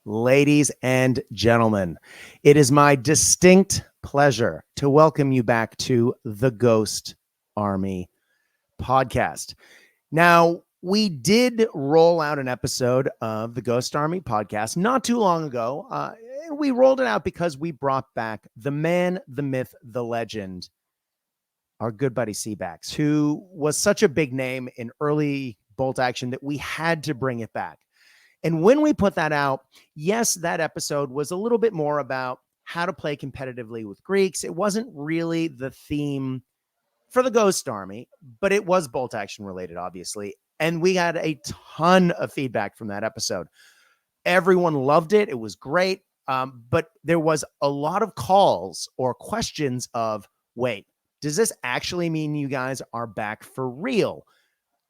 Ladies and gentlemen, it is my distinct pleasure to welcome you back to the Ghost Army podcast. Now, we did roll out an episode of the Ghost Army podcast not too long ago. And we rolled it out because we brought back the man, the myth, the legend, our good buddy Seabax, who was such a big name in early bolt action that we had to bring it back. And when we put that out, yes, that episode was a little bit more about how to play competitively with Greeks. It wasn't really the theme for the Ghost Army, but it was bolt action related, obviously. And we had a ton of feedback from that episode. Everyone loved it. It was great. But there was a lot of calls or questions of, wait, does this actually mean you guys are back for real?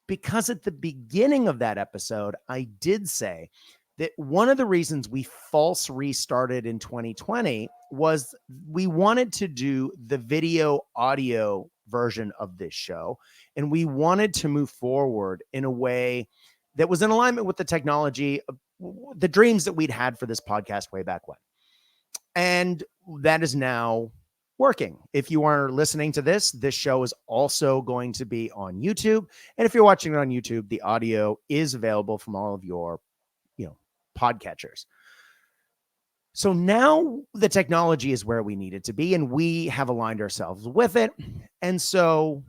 Because at the beginning of that episode, I did say that one of the reasons we false restarted in 2020 was we wanted to do the video audio version of this show. And we wanted to move forward in a way that was in alignment with the technology, the dreams that we'd had for this podcast way back when. And that is now working. If you are listening to this show is also going to be on YouTube. And if you're watching it on YouTube, the audio is available from all of your, podcatchers. So now the technology is where we need it to be, and we have aligned ourselves with it. And so,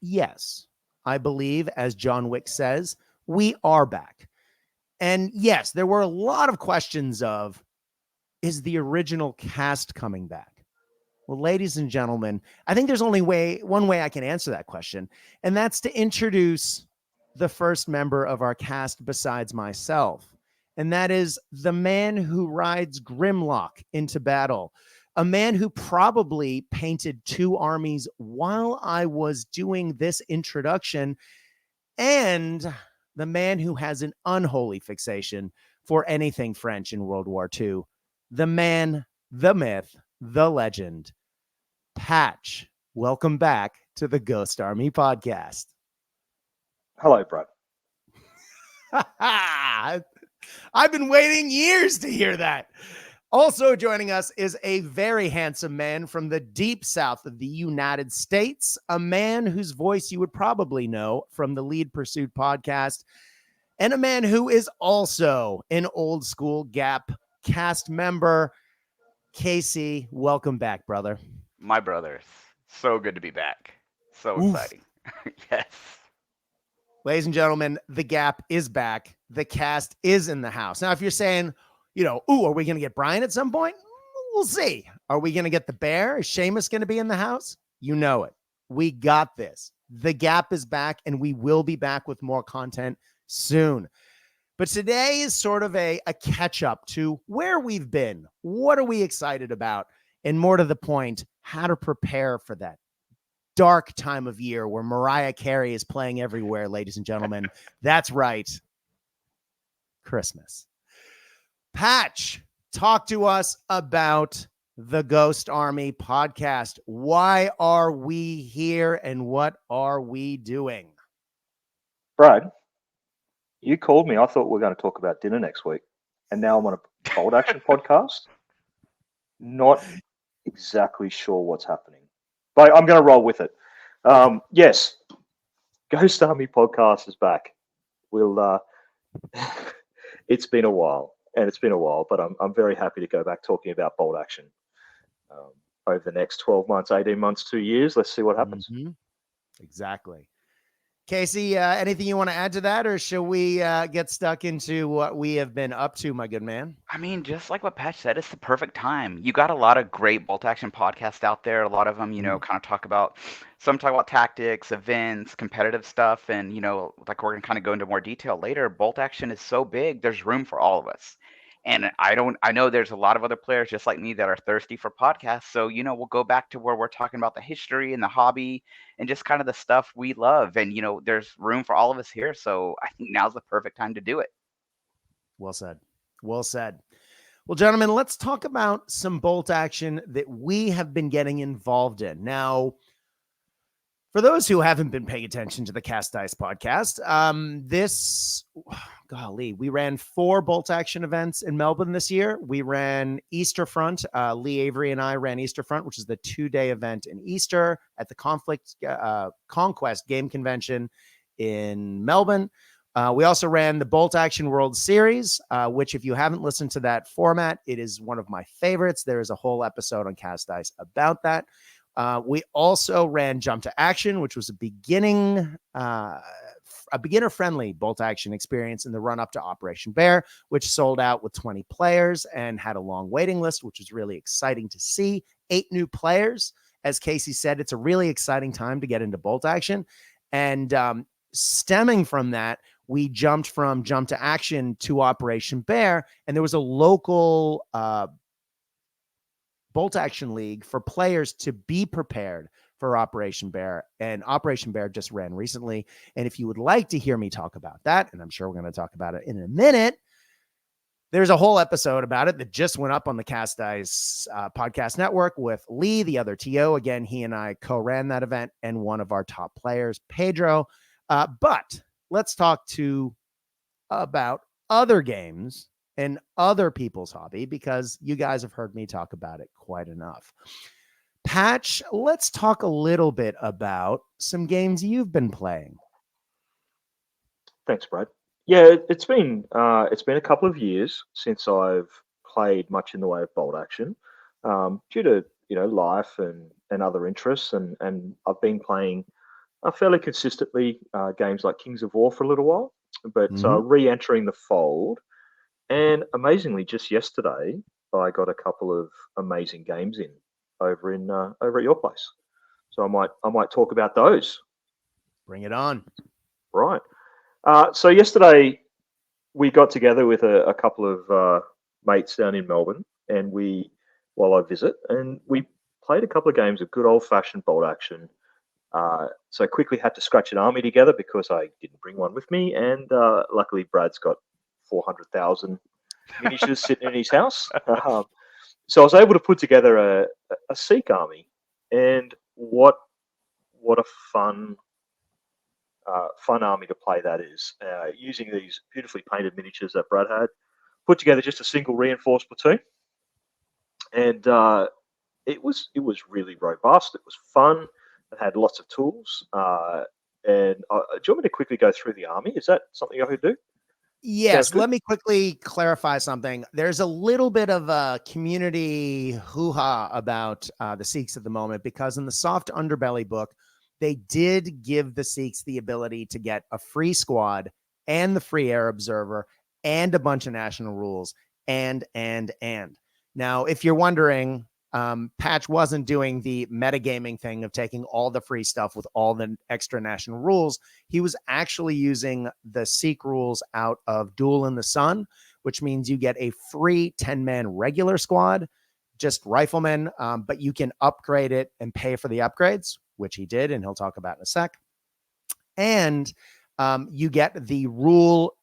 yes, I believe, as John Wick says, we are back. And yes, there were a lot of questions of, is the original cast coming back? Well, ladies and gentlemen, I think there's only one way I can answer that question, and that's to introduce the first member of our cast besides myself, and that is the man who rides Grimlock into battle, a man who probably painted 2 armies while I was doing this introduction, and the man who has an unholy fixation for anything French in World War II, the man, the myth, the legend, Patch. Welcome back to the Ghost Army podcast. Hello, Brad. I've been waiting years to hear that. Also joining us is a very handsome man from the deep south of the United States, a man whose voice you would probably know from the Lead Pursuit podcast, and a man who is also an old school Gap cast member. Casey, welcome back, brother. My brothers, so good to be back. So exciting. Yes. Ladies and gentlemen, the Gap is back. The cast is in the house. Now, if you're saying, are we going to get Brian at some point? We'll see. Are we going to get the Bear? Is Seamus going to be in the house? You know it. We got this. The Gap is back, and we will be back with more content soon. But today is sort of a catch-up to where we've been. What are we excited about? And more to the point, how to prepare for that dark time of year where Mariah Carey is playing everywhere, ladies and gentlemen. That's right. Christmas. Patch, talk to us about the Ghost Army podcast. Why are we here and what are we doing? Brad, you called me. I thought we were going to talk about dinner next week. And now I'm on a bold action podcast. Not exactly sure what's happening, but I'm going to roll with it. Yes, Ghost Army podcast is back. We'll. It's been a while, but I'm very happy to go back talking about bold action over the next 12 months, 18 months, 2 years. Let's see what happens. Mm-hmm. Exactly. Casey, anything you want to add to that, or shall we get stuck into what we have been up to, my good man? I mean, just like what Patch said, it's the perfect time. You got a lot of great bolt action podcasts out there. A lot of them, kind of talk about, some talk about tactics, events, competitive stuff. And, like we're going to kind of go into more detail later, bolt action is so big, there's room for all of us. And I know there's a lot of other players just like me that are thirsty for podcasts. So, we'll go back to where we're talking about the history and the hobby and just kind of the stuff we love. And, there's room for all of us here. So I think now's the perfect time to do it. Well said. Well said. Well, gentlemen, let's talk about some bolt action that we have been getting involved in. Now, For those who haven't been paying attention to the Cast Dice podcast, we ran 4 bolt action events in Melbourne this year. We ran Easter Front. Lee Avery and I ran Easter Front, which is the 2-day event in Easter at the Conquest Game Convention in Melbourne. We also ran the Bolt Action World Series, which if you haven't listened to that format, it is one of my favorites. There is a whole episode on Cast Dice about that. We also ran Jump to Action, which was a beginner-friendly bolt action experience in the run-up to Operation Bear, which sold out with 20 players and had a long waiting list, which was really exciting to see. 8 new players. As Casey said, it's a really exciting time to get into bolt action. And stemming from that, we jumped from Jump to Action to Operation Bear, and there was a local bolt action league for players to be prepared for Operation Bear, and Operation Bear just ran recently. And if you would like to hear me talk about that, and I'm sure we're going to talk about it in a minute, there's a whole episode about it that just went up on the Cast Dice podcast network with Lee, the other TO. Again, he and I co-ran that event, and one of our top players, Pedro. But let's talk about other games and other people's hobby, because you guys have heard me talk about it quite enough. Patch, let's talk a little bit about some games you've been playing. Thanks, Brad. Yeah, it's been a couple of years since I've played much in the way of bolt action, due to life and other interests, and I've been playing fairly consistently games like Kings of War for a little while, but re-entering the fold. And amazingly, just yesterday, I got a couple of amazing games in over at your place. So I might talk about those. Bring it on. Right. So yesterday we got together with a couple of mates down in Melbourne, and while I visit, and we played a couple of games of good old-fashioned bolt action. So I quickly had to scratch an army together because I didn't bring one with me, and luckily Brad's got 400,000 miniatures sitting in his house. So I was able to put together a Sikh army, and what a fun army to play that is. Using these beautifully painted miniatures that Brad had, put together just a single reinforced platoon, and it was really robust. It was fun. It had lots of tools. And do you want me to quickly go through the army? Is that something I could do? Yes, let me quickly clarify something. There's a little bit of a community hoo-ha about the Sikhs at the moment, because in the Soft Underbelly book, they did give the Sikhs the ability to get a free squad and the free air observer and a bunch of national rules and. Now, if you're wondering, Patch wasn't doing the metagaming thing of taking all the free stuff with all the extra national rules. He was actually using the Sikh rules out of Duel in the Sun, which means you get a free 10-man regular squad, just riflemen, but you can upgrade it and pay for the upgrades, which he did, and he'll talk about in a sec. And you get the rule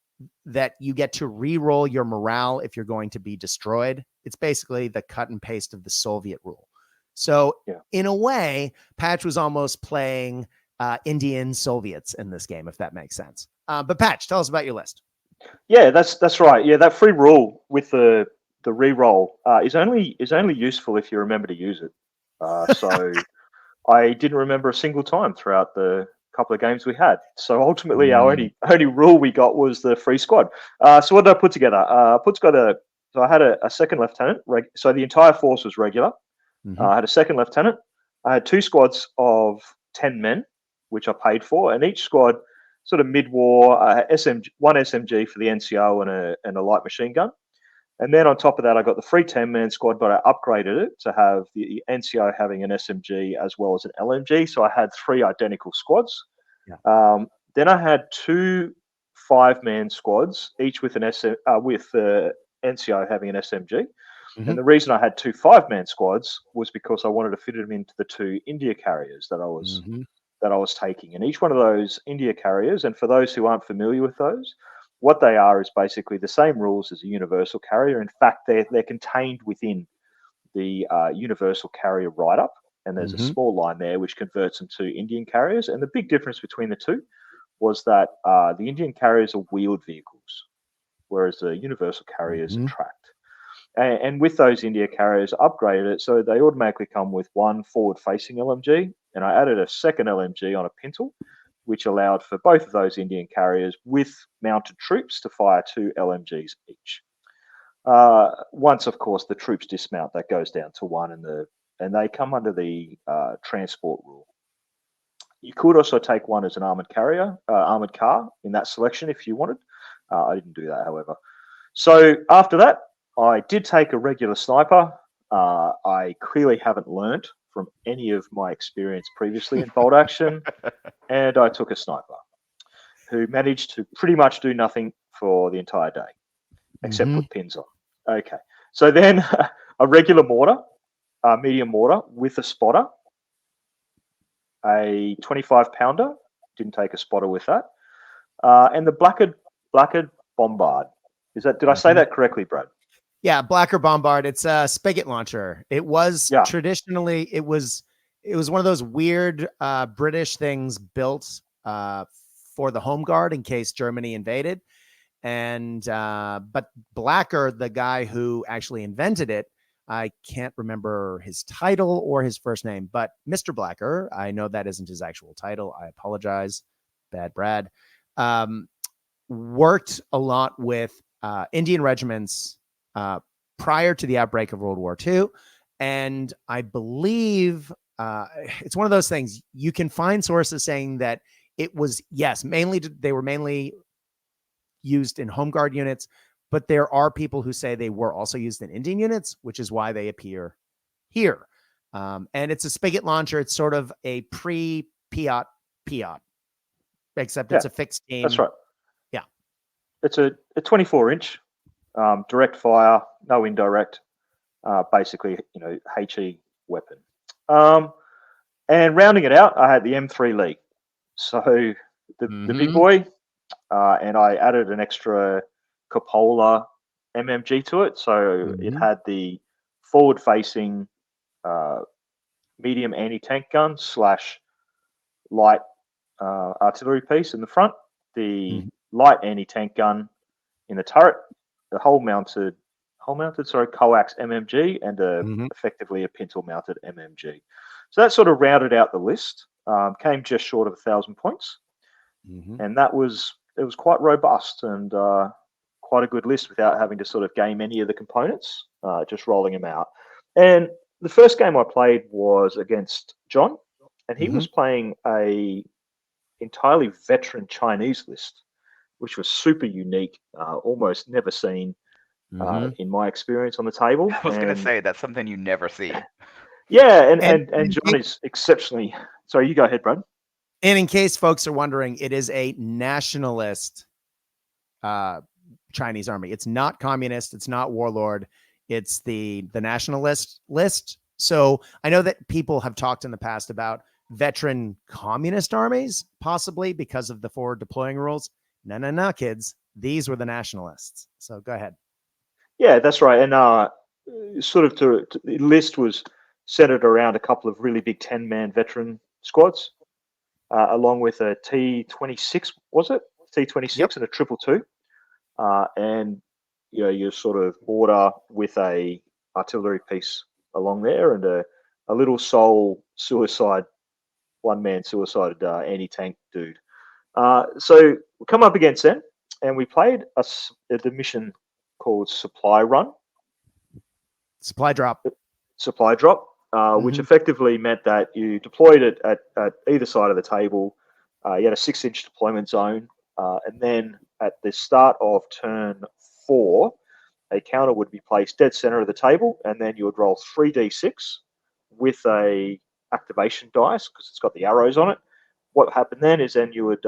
that you get to re-roll your morale if you're going to be destroyed. It's basically the cut and paste of the Soviet rule. So in a way, Patch was almost playing Indian Soviets in this game, if that makes sense. But Patch, tell us about your list. Yeah, that's right. Yeah, that free rule with the re-roll is only useful if you remember to use it. So I didn't remember a single time throughout the couple of games we had. So ultimately, our only rule we got was the free squad. So what did I put together? So I had a second lieutenant. So the entire force was regular. I had a second lieutenant. I had 2 squads of 10 men, which I paid for, and each squad sort of mid-war, one SMG for the NCO and a light machine gun. And then on top of that, I got the free 10-man squad, but I upgraded it to have the NCO having an SMG as well as an LMG. So I had 3 identical squads. Yeah. Then I had 2 5-man squads, each with with the NCO having an SMG. And the reason I had 2 5-man squads was because I wanted to fit them into the 2 India carriers that I was taking. And each one of those India carriers, and for those who aren't familiar with those, what they are is basically the same rules as a universal carrier. In fact, they're contained within the universal carrier write-up. and there's a Mhm. small line there which converts them to Indian carriers. And the big difference between the two was that the Indian carriers are wheeled vehicles, whereas the universal carriers are Mhm. tracked. And with those India carriers, I upgraded it so they automatically come with one forward-facing LMG, and I added a second LMG on a pintle, which allowed for both of those Indian carriers with mounted troops to fire 2 LMGs each. Once, of course, the troops dismount, that goes down to 1, and they come under the transport rule. You could also take one as an armored car in that selection if you wanted. I didn't do that, however. So after that, I did take a regular sniper. I clearly haven't learnt from any of my experience previously in bolt action, and I took a sniper who managed to pretty much do nothing for the entire day, except Mhm. put pins on. Okay, so then a regular mortar, medium mortar with a spotter, a 25-pounder, didn't take a spotter with that, and the Blackard Bombard. Did I say Mhm. that correctly, Brad? Yeah, Blacker Bombard. It's a spigot launcher. It was Yeah. traditionally it was one of those weird British things built for the home guard in case Germany invaded. And but Blacker, the guy who actually invented it, I can't remember his title or his first name, but Mr. Blacker, I know that isn't his actual title. I apologize, bad Brad. Um, Worked a lot with Indian regiments uh, prior to the outbreak of World War II. And I believe it's one of those things you can find sources saying that it was, yes, they were mainly used in home guard units, but there are people who say they were also used in Indian units, which is why they appear here. And it's a spigot launcher. It's sort of a pre-Piat, except Yeah, it's a fixed that's aim. right. Yeah. It's a 24-inch direct fire, no indirect, basically, HE weapon. And rounding it out, I had the M3 Lee. So the big boy, and I added an extra Coppola MMG to it. So it had the forward-facing medium anti-tank gun / light artillery piece in the front, the light anti-tank gun in the turret, the coax MMG, and effectively a pintle mounted MMG. So that sort of rounded out the list. Came just short of 1,000 points, and it was quite robust and quite a good list without having to sort of game any of the components, just rolling them out. And the first game I played was against John, and he was playing a entirely veteran Chinese list, which was super unique, almost never seen in my experience on the table. I was going to And say that's something you never see. yeah, and in John case, is exceptionally. Sorry, you go ahead, Brad. and in case folks are wondering, it is a nationalist Chinese army. It's not communist. It's not warlord. It's the nationalist list. So I know that people have talked in the past about veteran communist armies, possibly because of the forward deploying rules. No, kids. These were the nationalists. So go ahead. Yeah, that's right. And sort of the list was centered around a couple of really big 10-man veteran squads, along with a T-26, was it? T-26 and a 222. And your sort of mortar with a artillery piece along there, and a little sole suicide, one-man suicide anti-tank dude. So we come up against them, and we played the mission called Supply Run. Supply drop. Which effectively meant that you deployed it at either side of the table. You had a 6-inch deployment zone, and then at the start of turn 4, a counter would be placed dead center of the table, and then you would roll 3d6 with a activation dice because it's got the arrows on it. What happened then is then you would,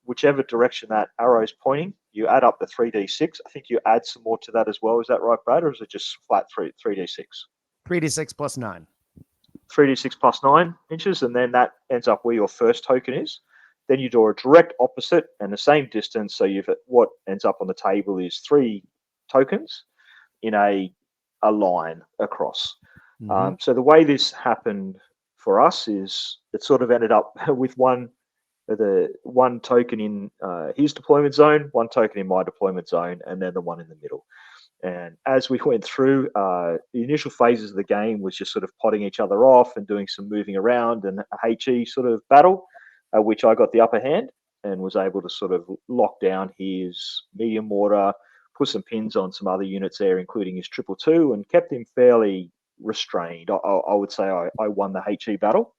whichever direction that arrow is pointing, you add up the 3d6. I think you add some more to that as well. Is that right, Brad, or is it just flat 3d6? 3d6 plus 9. 3d6 plus 9 inches, and then that ends up where your first token is. Then you draw a direct opposite and the same distance. So what ends up on the table is 3 tokens in a line across. So the way this happened for us is it sort of ended up with one token in his deployment zone, one token in my deployment zone, and then the one in the middle. And as we went through, the initial phases of the game was just sort of potting each other off and doing some moving around and a HE sort of battle, which I got the upper hand and was able to sort of lock down his medium mortar, put some pins on some other units there, including his 222, and kept him fairly restrained. I would say I won the HE battle.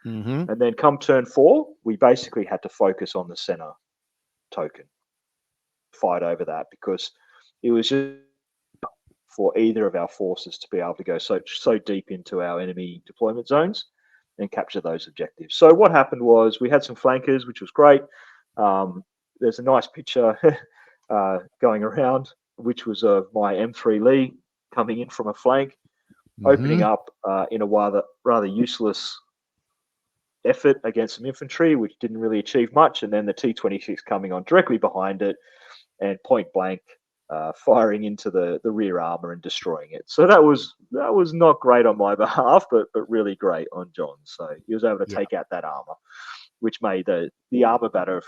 Mm-hmm. And then come turn 4, we basically had to focus on the center token, fight over that, because it was just for either of our forces to be able to go so deep into our enemy deployment zones and capture those objectives. So what happened was we had some flankers, which was great. There's a nice picture going around, which was of my M3 Lee coming in from a flank, opening up in a rather useless effort against some infantry, which didn't really achieve much, and then the T-26 coming on directly behind it and point blank firing into the rear armor and destroying it. So that was not great on my behalf, but really great on John. So he was able to take out that armor, which made the armor batter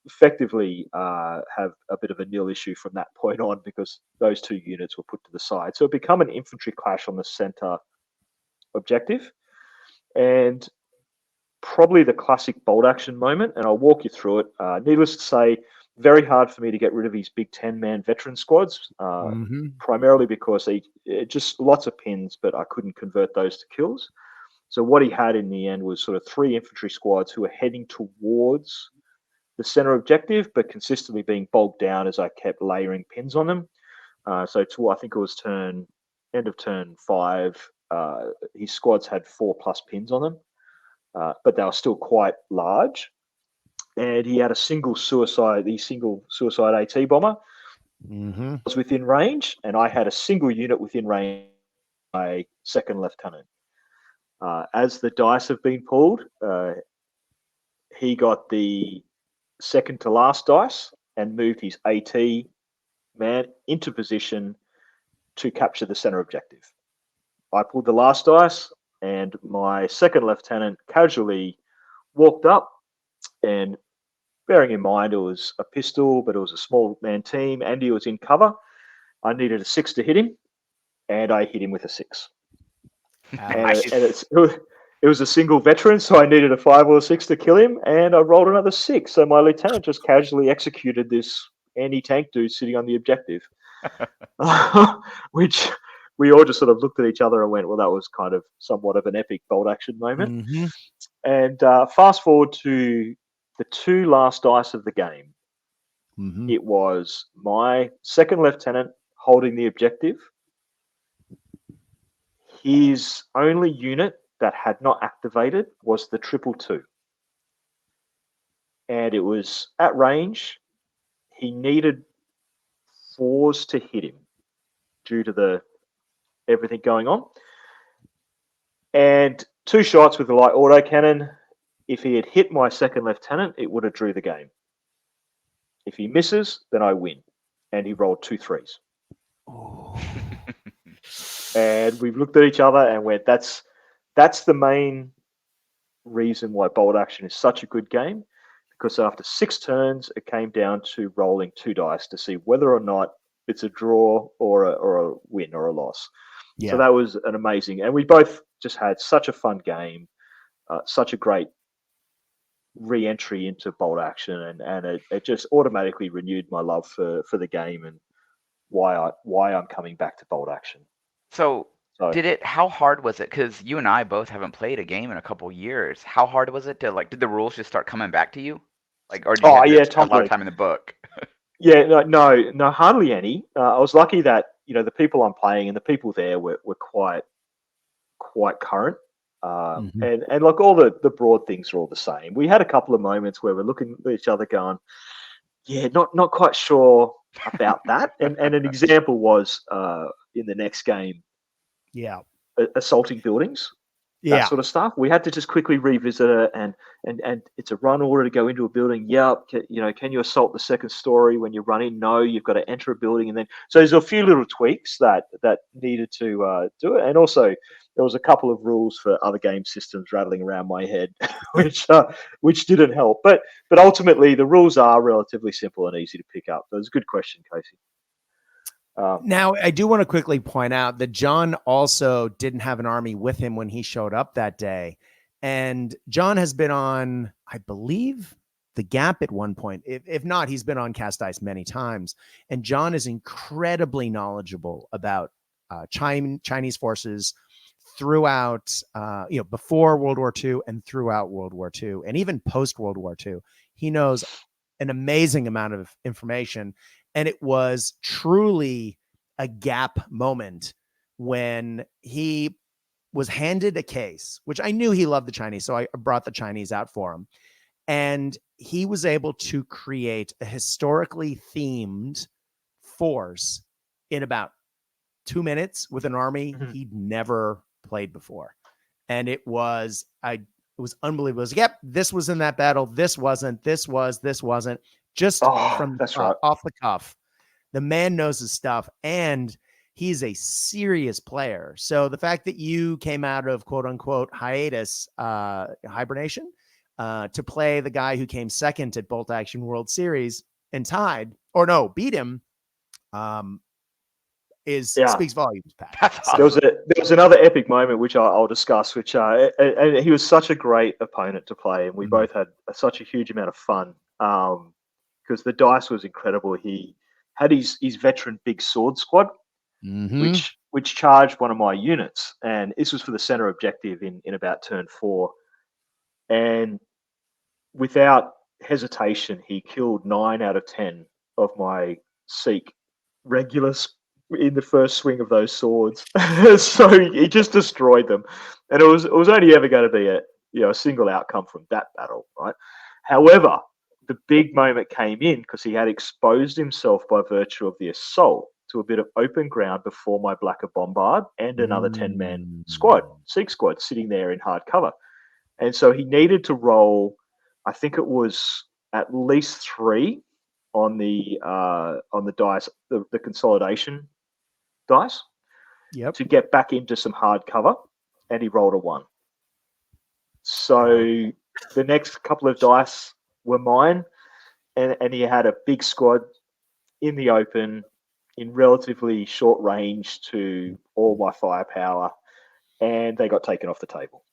effectively have a bit of a nil issue from that point on, because those two units were put to the side. So it became an infantry clash on the center objective, and probably the classic bolt action moment, and I'll walk you through it. Needless to say, very hard for me to get rid of his big 10-man veteran squads, primarily because just lots of pins, but I couldn't convert those to kills. So what he had in the end was sort of 3 infantry squads who were heading towards the center objective, but consistently being bogged down as I kept layering pins on them. So I think it was end of turn 5, his squads had 4+ pins on them, but they were still quite large. And he had a single suicide AT bomber was within range, and I had a single unit within range, my second lieutenant. As the dice have been pulled, he got the second to last dice and moved his AT man into position to capture the center objective. I pulled the last dice, and my second lieutenant casually walked up, and bearing in mind it was a pistol, but it was a small man team, and he was in cover, I needed a 6 to hit him, and I hit him with a 6. And it was a single veteran, so I needed a 5 or a 6 to kill him, and I rolled another 6. So my lieutenant just casually executed this anti-tank dude sitting on the objective, which we all just sort of looked at each other and went, well, that was kind of somewhat of an epic bolt action moment. And fast forward to the 2 last dice of the game. It was my second lieutenant holding the objective. His only unit that had not activated was the 222. And it was at range. He needed 4s to hit him due to everything going on. And 2 shots with the light autocannon. If he had hit my second lieutenant, it would have drew the game. If he misses, then I win. And he rolled 2 3s. And we've looked at each other and went, that's the main reason why bolt action is such a good game, because after 6 turns, it came down to rolling 2 dice to see whether or not it's a draw or a win or a loss. So that was an amazing, and we both just had such a fun game, such a great re-entry into bolt action, and it just automatically renewed my love for the game and why I'm coming back to bolt action. So how hard was it? Because you and I both haven't played a game in a couple years. How hard was it to did the rules just start coming back to you? Or did you have a lot of time in the book? No, hardly any. I was lucky that, the people I'm playing and the people there were quite current. And like all the broad things are all the same. We had a couple of moments where we're looking at each other going, not quite sure about that. And an example was in the next game, assaulting buildings. Yeah. sort of stuff. We had to just quickly revisit it, and it's a run order to go into a building. Yep, can you assault the second story when you run in? No, you've got to enter a building, and then so there's a few little tweaks that needed to do it, and also there was a couple of rules for other game systems rattling around my head, which didn't help. But ultimately, the rules are relatively simple and easy to pick up. So it's a good question, Casey. Now, I do want to quickly point out that John also didn't have an army with him when he showed up that day. And John has been on, I believe, The Gap at one point. If not, he's been on Cast Dice many times. And John is incredibly knowledgeable about Chinese forces throughout, before World War II and throughout World War II, and even post World War II. He knows an amazing amount of information. And it was truly a gap moment when he was handed a case, which I knew he loved the Chinese. So I brought the Chinese out for him. And he was able to create a historically themed force in about 2 minutes with an army he'd never played before. And it was unbelievable. It was, yep, this was in that battle. This wasn't, this wasn't. Just from off the cuff. The man knows his stuff, and he's a serious player. So the fact that you came out of quote unquote hibernation, to play the guy who came second at Bolt Action World Series and beat him, speaks volumes, Pat. Awesome. There was another epic moment which I'll discuss, which and he was such a great opponent to play, and we both had such a huge amount of fun because the dice was incredible. He had his veteran big sword squad, which charged one of my units, and this was for the center objective in about turn 4, and without hesitation, he killed 9 out of 10 of my Sikh regulars in the first swing of those swords. So he just destroyed them, and it was only ever going to be a single outcome from that battle, right? However, the big moment came in because he had exposed himself by virtue of the assault to a bit of open ground before my Blacker Bombard and another 10-man squad, Sikh squad, sitting there in hard cover. And so he needed to roll, I think it was at least 3 on the dice, the consolidation dice, to get back into some hard cover, and he rolled a 1. So the next couple of dice were mine, and he had a big squad in the open in relatively short range to all my firepower, and they got taken off the table.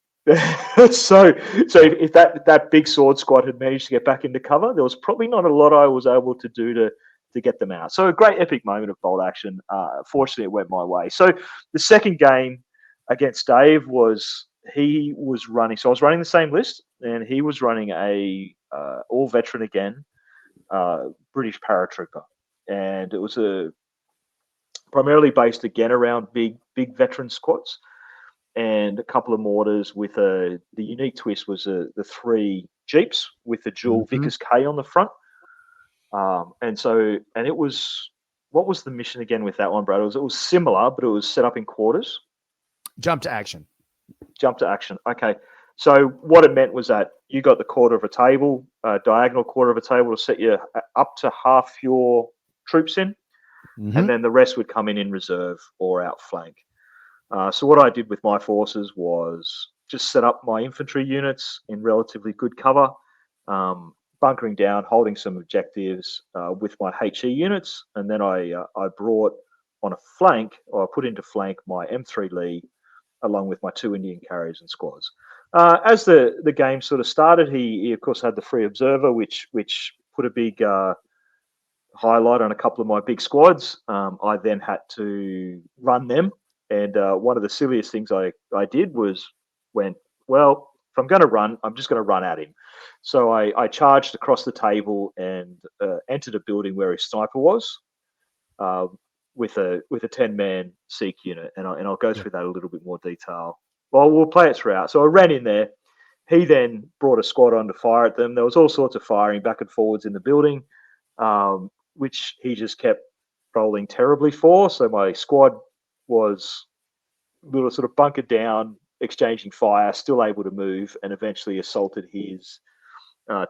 so if that big sword squad had managed to get back into cover, there was probably not a lot I was able to do to get them out. So a great epic moment of Bolt Action. Fortunately, it went my way. So the second game against Dave he was running. So I was running the same list, and he was running a all veteran again, British paratrooper, and it was primarily based again around big veteran squads, and a couple of mortars with the unique twist was the 3 jeeps with the dual Vickers K on the front. And it was, what was the mission again with that one, Brad? It was similar, but it was set up in quarters. Jump to action. Okay. So what it meant was that you got the quarter of a table, diagonal quarter of a table to set you up to half your troops in, and then the rest would come in reserve or outflank. So what I did with my forces was just set up my infantry units in relatively good cover, bunkering down, holding some objectives with my HE units, and then I brought on a flank, or I put into flank my M3 Lee along with my 2 Indian carriers and squads. As the game sort of started, he of course had the free observer, which put a big highlight on a couple of my big squads. I then had to run them, and one of the silliest things I did was if I'm going to run, I'm just going to run at him. So I charged across the table and entered a building where his sniper was, with a 10-man Sikh unit, and I'll go through that a little bit more detail. Well, we'll play it throughout. So I ran in there. He then brought a squad on to fire at them. There was all sorts of firing back and forwards in the building, which he just kept rolling terribly for. So my squad was little sort of bunkered down exchanging fire, still able to move, and eventually assaulted his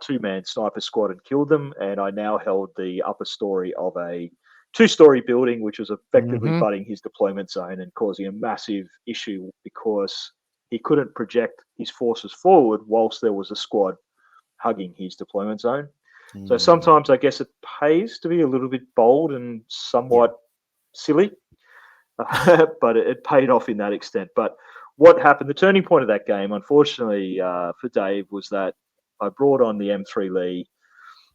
two-man sniper squad and killed them. And I now held the upper story of a two-story building, which was effectively butting his deployment zone and causing a massive issue because he couldn't project his forces forward whilst there was a squad hugging his deployment zone. So sometimes I guess it pays to be a little bit bold and somewhat silly, but it paid off in that extent. But what happened, the turning point of that game, unfortunately for Dave, was that I brought on the M3 Lee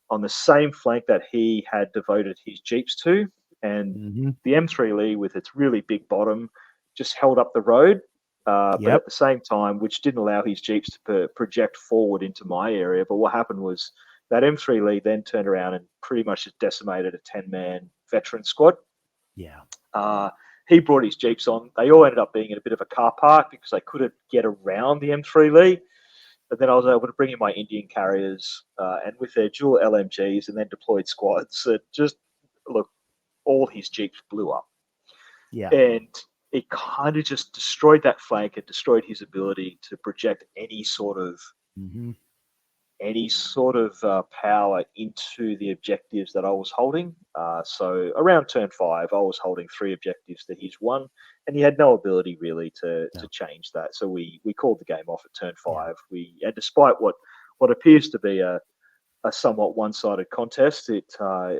on the same flank that he had devoted his Jeeps to. And the M3 Lee, with its really big bottom, just held up the road. But at the same time, which didn't allow his Jeeps to project forward into my area. But what happened was that M3 Lee then turned around and pretty much just decimated a 10-man veteran squad. He brought his Jeeps on. They all ended up being in a bit of a car park because they couldn't get around the M3 Lee. But then I was able to bring in my Indian carriers and with their dual LMGs and then deployed squads. All his Jeeps blew up. And it kind of just destroyed that flank and destroyed his ability to project any sort of power into the objectives that I was holding. So around turn 5, I was holding 3 objectives to his 1, and he had no ability really to change that. So we called the game off at turn 5. And despite what appears to be a somewhat one-sided contest, it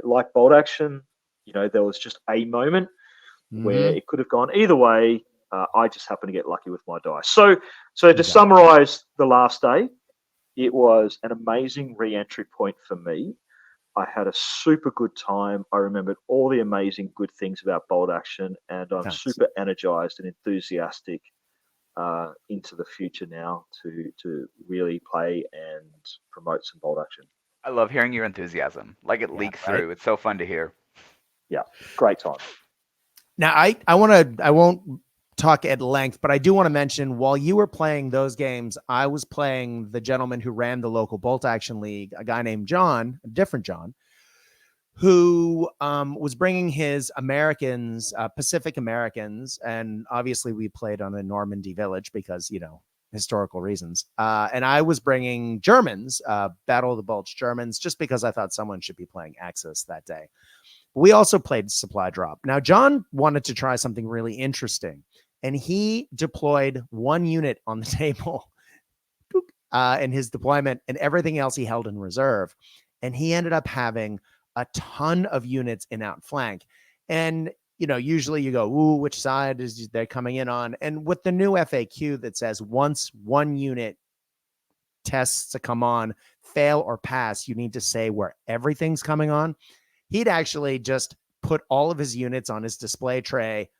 like Bolt Action, there was just a moment where it could have gone either way. I just happened to get lucky with my dice. So to summarize the last day, it was an amazing re-entry point for me. I had a super good time. I remembered all the amazing good things about Bolt Action, and I'm super energized and enthusiastic into the future now to really play and promote some Bolt Action. I love hearing your enthusiasm. Like it leaks through. It's so fun to hear. Yeah, great time. Now, I won't talk at length, but I do want to mention while you were playing those games, I was playing the gentleman who ran the local Bolt Action League, a guy named John, a different John, who was bringing his Americans, Pacific Americans, and obviously we played on a Normandy village because, historical reasons. And I was bringing Germans, Battle of the Bulge Germans, just because I thought someone should be playing Axis that day. We also played Supply Drop. Now, John wanted to try something really interesting, and he deployed 1 unit on the table in his deployment, and everything else he held in reserve. And he ended up having a ton of units in outflank. And, usually you go, ooh, which side is they're coming in on? And with the new FAQ that says once 1 unit tests to come on, fail or pass, you need to say where everything's coming on. He'd actually just put all of his units on his display tray.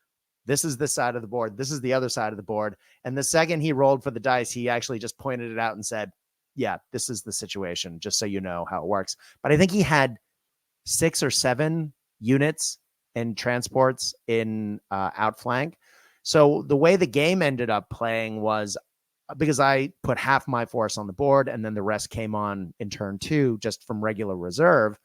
This is this side of the board. This is the other side of the board. And the second he rolled for the dice, he actually just pointed it out and said, yeah, this is the situation, just so you know how it works. But I think he had 6 or 7 units and transports in outflank. So the way the game ended up playing was because I put half my force on the board and then the rest came on in turn 2 just from regular reserve.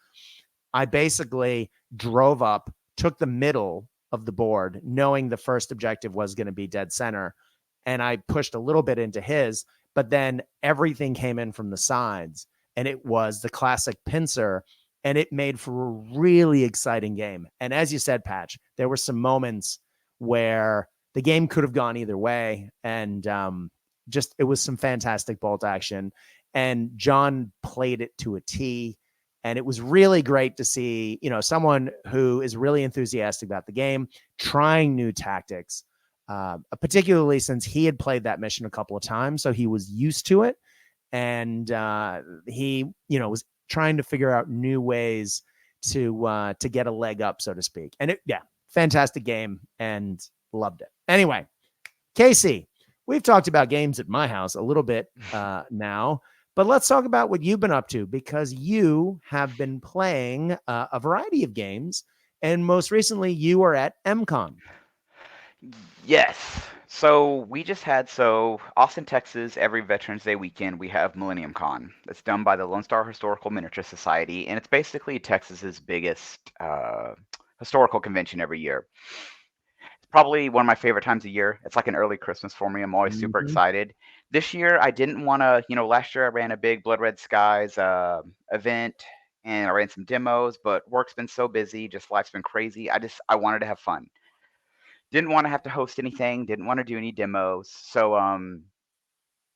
I basically drove up, took the middle of the board, knowing the first objective was going to be dead center. And I pushed a little bit into his, but then everything came in from the sides. And it was the classic pincer. And it made for a really exciting game. And as you said, Patch, there were some moments where the game could have gone either way. And it was some fantastic Bolt Action. And John played it to a T. And it was really great to see, someone who is really enthusiastic about the game, trying new tactics, particularly since he had played that mission a couple of times. So he was used to it. And he, was trying to figure out new ways to get a leg up, so to speak. And fantastic game and loved it. Anyway, Casey, we've talked about games at my house a little bit now. But let's talk about what you've been up to, because you have been playing a variety of games, and most recently you were at MCon. Yes. So we just had Austin, Texas, every Veterans Day weekend, we have Millennium Con. It's done by the Lone Star Historical Miniature Society, and it's basically Texas's biggest historical convention every year. probably one of my favorite times of year. It's like an early Christmas for me. I'm always super Mhm. excited. This year, I didn't want to, last year I ran a big Blood Red Skies event and I ran some demos, but work's been so busy, just life's been crazy. I wanted to have fun. Didn't want to have to host anything, didn't want to do any demos. So,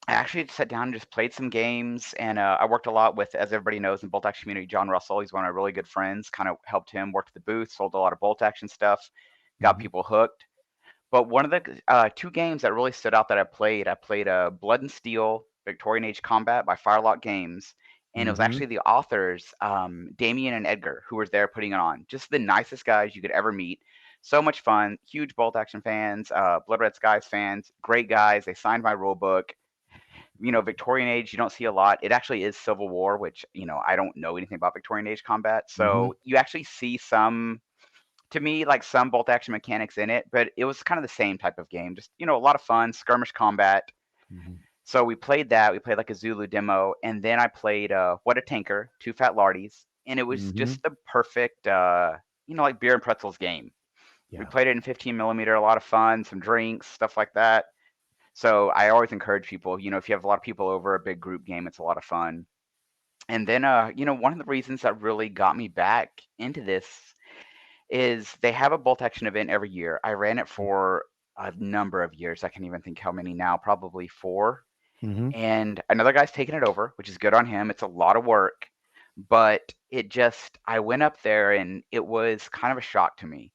I actually sat down and just played some games, and I worked a lot with, as everybody knows, in bolt action community, John Russell. He's one of my really good friends. Kind of helped him, worked the booth, sold a lot of bolt action stuff, got Mhm. people hooked. But one of the two games that really stood out that I played Blood and Steel Victorian Age Combat by Firelock Games, and it was Mhm. actually the authors, Damien and Edgar, who were there putting it on. Just the nicest guys you could ever meet. So much fun. Huge bolt action fans, Blood Red Skies fans. Great guys. They signed my rule book. Victorian Age, you don't see a lot. It actually is Civil War, which, I don't know anything about Victorian Age combat. Mhm. So you actually see some, to me, like some bolt action mechanics in it, but it was kind of the same type of game. Just, a lot of fun, skirmish combat. Mhm. So we played that. We played like a Zulu demo. And then I played What a Tanker, Two Fat Lardies. And it was Mhm. just the perfect, like beer and pretzels game. We Yeah. played it in 15 millimeter, a lot of fun, some drinks, stuff like that. So I always encourage people, if you have a lot of people over, a big group game, it's a lot of fun. And then, one of the reasons that really got me back into this is they have a bolt action event every year. I ran it for a number of years. I can't even think how many now, probably 4. Mhm. And another guy's taking it over, which is good on him. It's a lot of work, but I went up there and it was kind of a shock to me.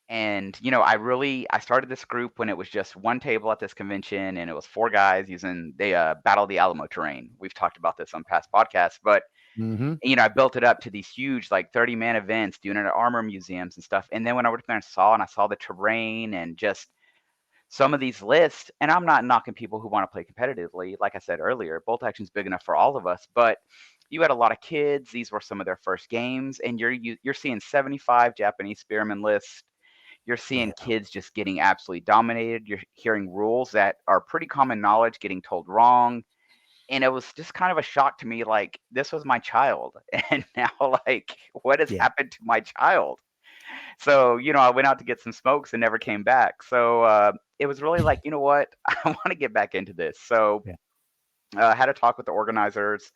And, I started this group when it was just one table at this convention and it was 4 guys using the Battle of the Alamo terrain. We've talked about this on past podcasts, but, Mhm. I built it up to these huge, like 30-man events, doing it at armor museums and stuff. And then when I went up there and I saw the terrain and just some of these lists, and I'm not knocking people who want to play competitively. Like I said earlier, bolt action's big enough for all of us, but you had a lot of kids. These were some of their first games, and you're seeing 75 Japanese spearmen lists. You're seeing Yeah. kids just getting absolutely dominated. You're hearing rules that are pretty common knowledge getting told wrong. And it was just kind of a shock to me, like, this was my child. And now, like, what has Yeah. happened to my child? So, I went out to get some smokes and never came back. So it was really like, you know what? I want to get back into this. So Yeah. I had a talk with the organizers.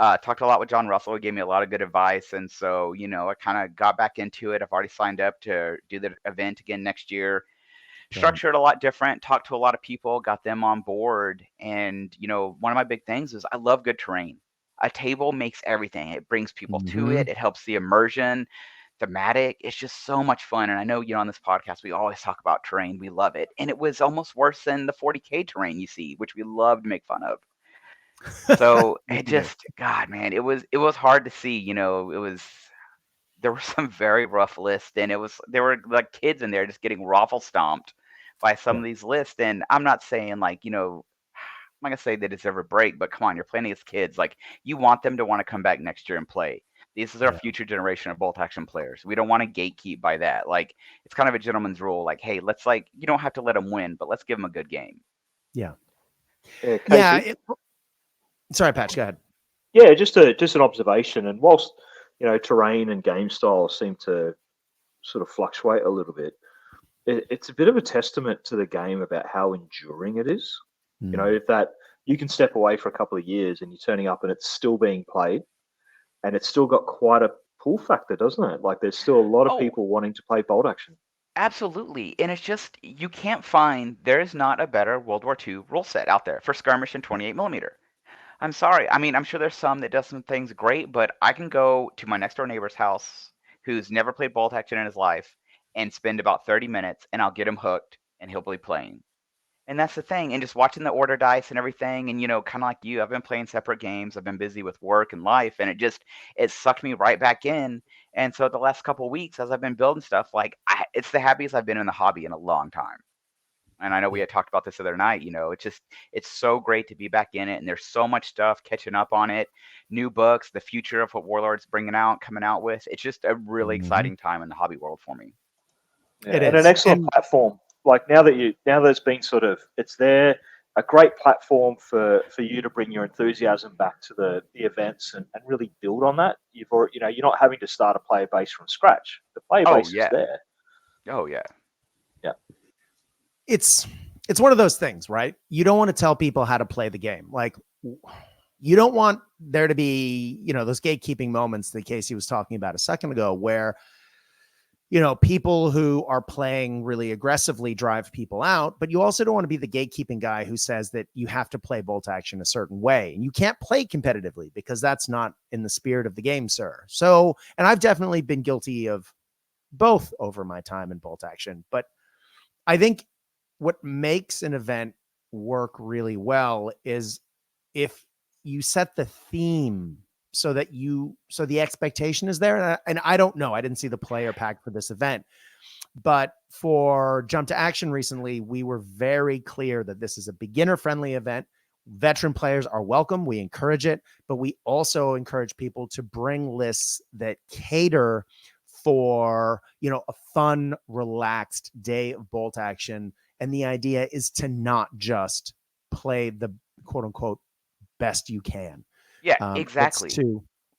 Talked a lot with John Russell. He gave me a lot of good advice. And so, I kind of got back into it. I've already signed up to do the event again next year. Right. Structured a lot different, talked to a lot of people, got them on board. And, one of my big things is I love good terrain. A table makes everything. It brings people to Mhm. it. It helps the immersion, thematic. It's just so much fun. And I know, on this podcast, we always talk about terrain. We love it. And it was almost worse than the 40K terrain you see, which we love to make fun of. So We it do. just, God, man, it was hard to see. There were some very rough lists, and there were like kids in there just getting raffle stomped by some Yeah. of these lists. And I'm not saying like, I'm not gonna say they deserve a break, but come on, you're playing against kids. Like you want them to want to come back next year and play. This is our Yeah. future generation of bolt action players. We don't want to gatekeep by that. Like it's kind of a gentleman's rule. Like, hey, let's like you don't have to let them win, but let's give them a good game. Yeah. Yeah, Yeah. Casey. Sorry, Patch. Go ahead. Yeah, just an observation. And whilst terrain and game style seem to sort of fluctuate a little bit, it's a bit of a testament to the game about how enduring it is. Mm. If that you can step away for a couple of years and you're turning up and it's still being played, and it's still got quite a pull factor, doesn't it? Like there's still a lot of Oh, people wanting to play bolt action. absolutely. And it's just you can't find there is not a better World War II rule set out there for skirmish and 28 millimeter. I'm sorry. I mean, I'm sure there's some that does some things great, but I can go to my next door neighbor's house who's never played bolt action in his life and spend about 30 minutes and I'll get him hooked and he'll be playing. And that's the thing. And just watching the order dice and everything, and kind of like you, I've been playing separate games. I've been busy with work and life, and it sucked me right back in. And so the last couple of weeks, as I've been building stuff, like it's the happiest I've been in the hobby in a long time. And I know we Yeah. had talked about this the other night. It's so great to be back in it, and there's so much stuff catching up on it. New books, the future of what Warlord's coming out with. It's just a really Mhm. exciting time in the hobby world for me. Yeah, It and an is. excellent And platform. Like now that it's been it's there, a great platform for you to bring your enthusiasm back to the events and really build on that. You're not having to start a player base from scratch. The player Oh base is yeah, there. oh yeah. Yeah. it's one of those things, right? You don't want to tell people how to play the game. Like, you don't want there to be, those gatekeeping moments that Casey was talking about a second ago, where, people who are playing really aggressively drive people out, but you also don't want to be the gatekeeping guy who says that you have to play bolt action a certain way and you can't play competitively because that's not in the spirit of the game, sir. So, and I've definitely been guilty of both over my time in bolt action, but I think what makes an event work really well is if you set the theme so the expectation is there. And I don't know, I didn't see the player pack for this event, but for Jump to Action recently, we were very clear that this is a beginner friendly event. Veteran players are welcome. We encourage it, but we also encourage people to bring lists that cater for, a fun, relaxed day of bolt action. And the idea is to not just play the quote unquote best you can. Yeah, exactly.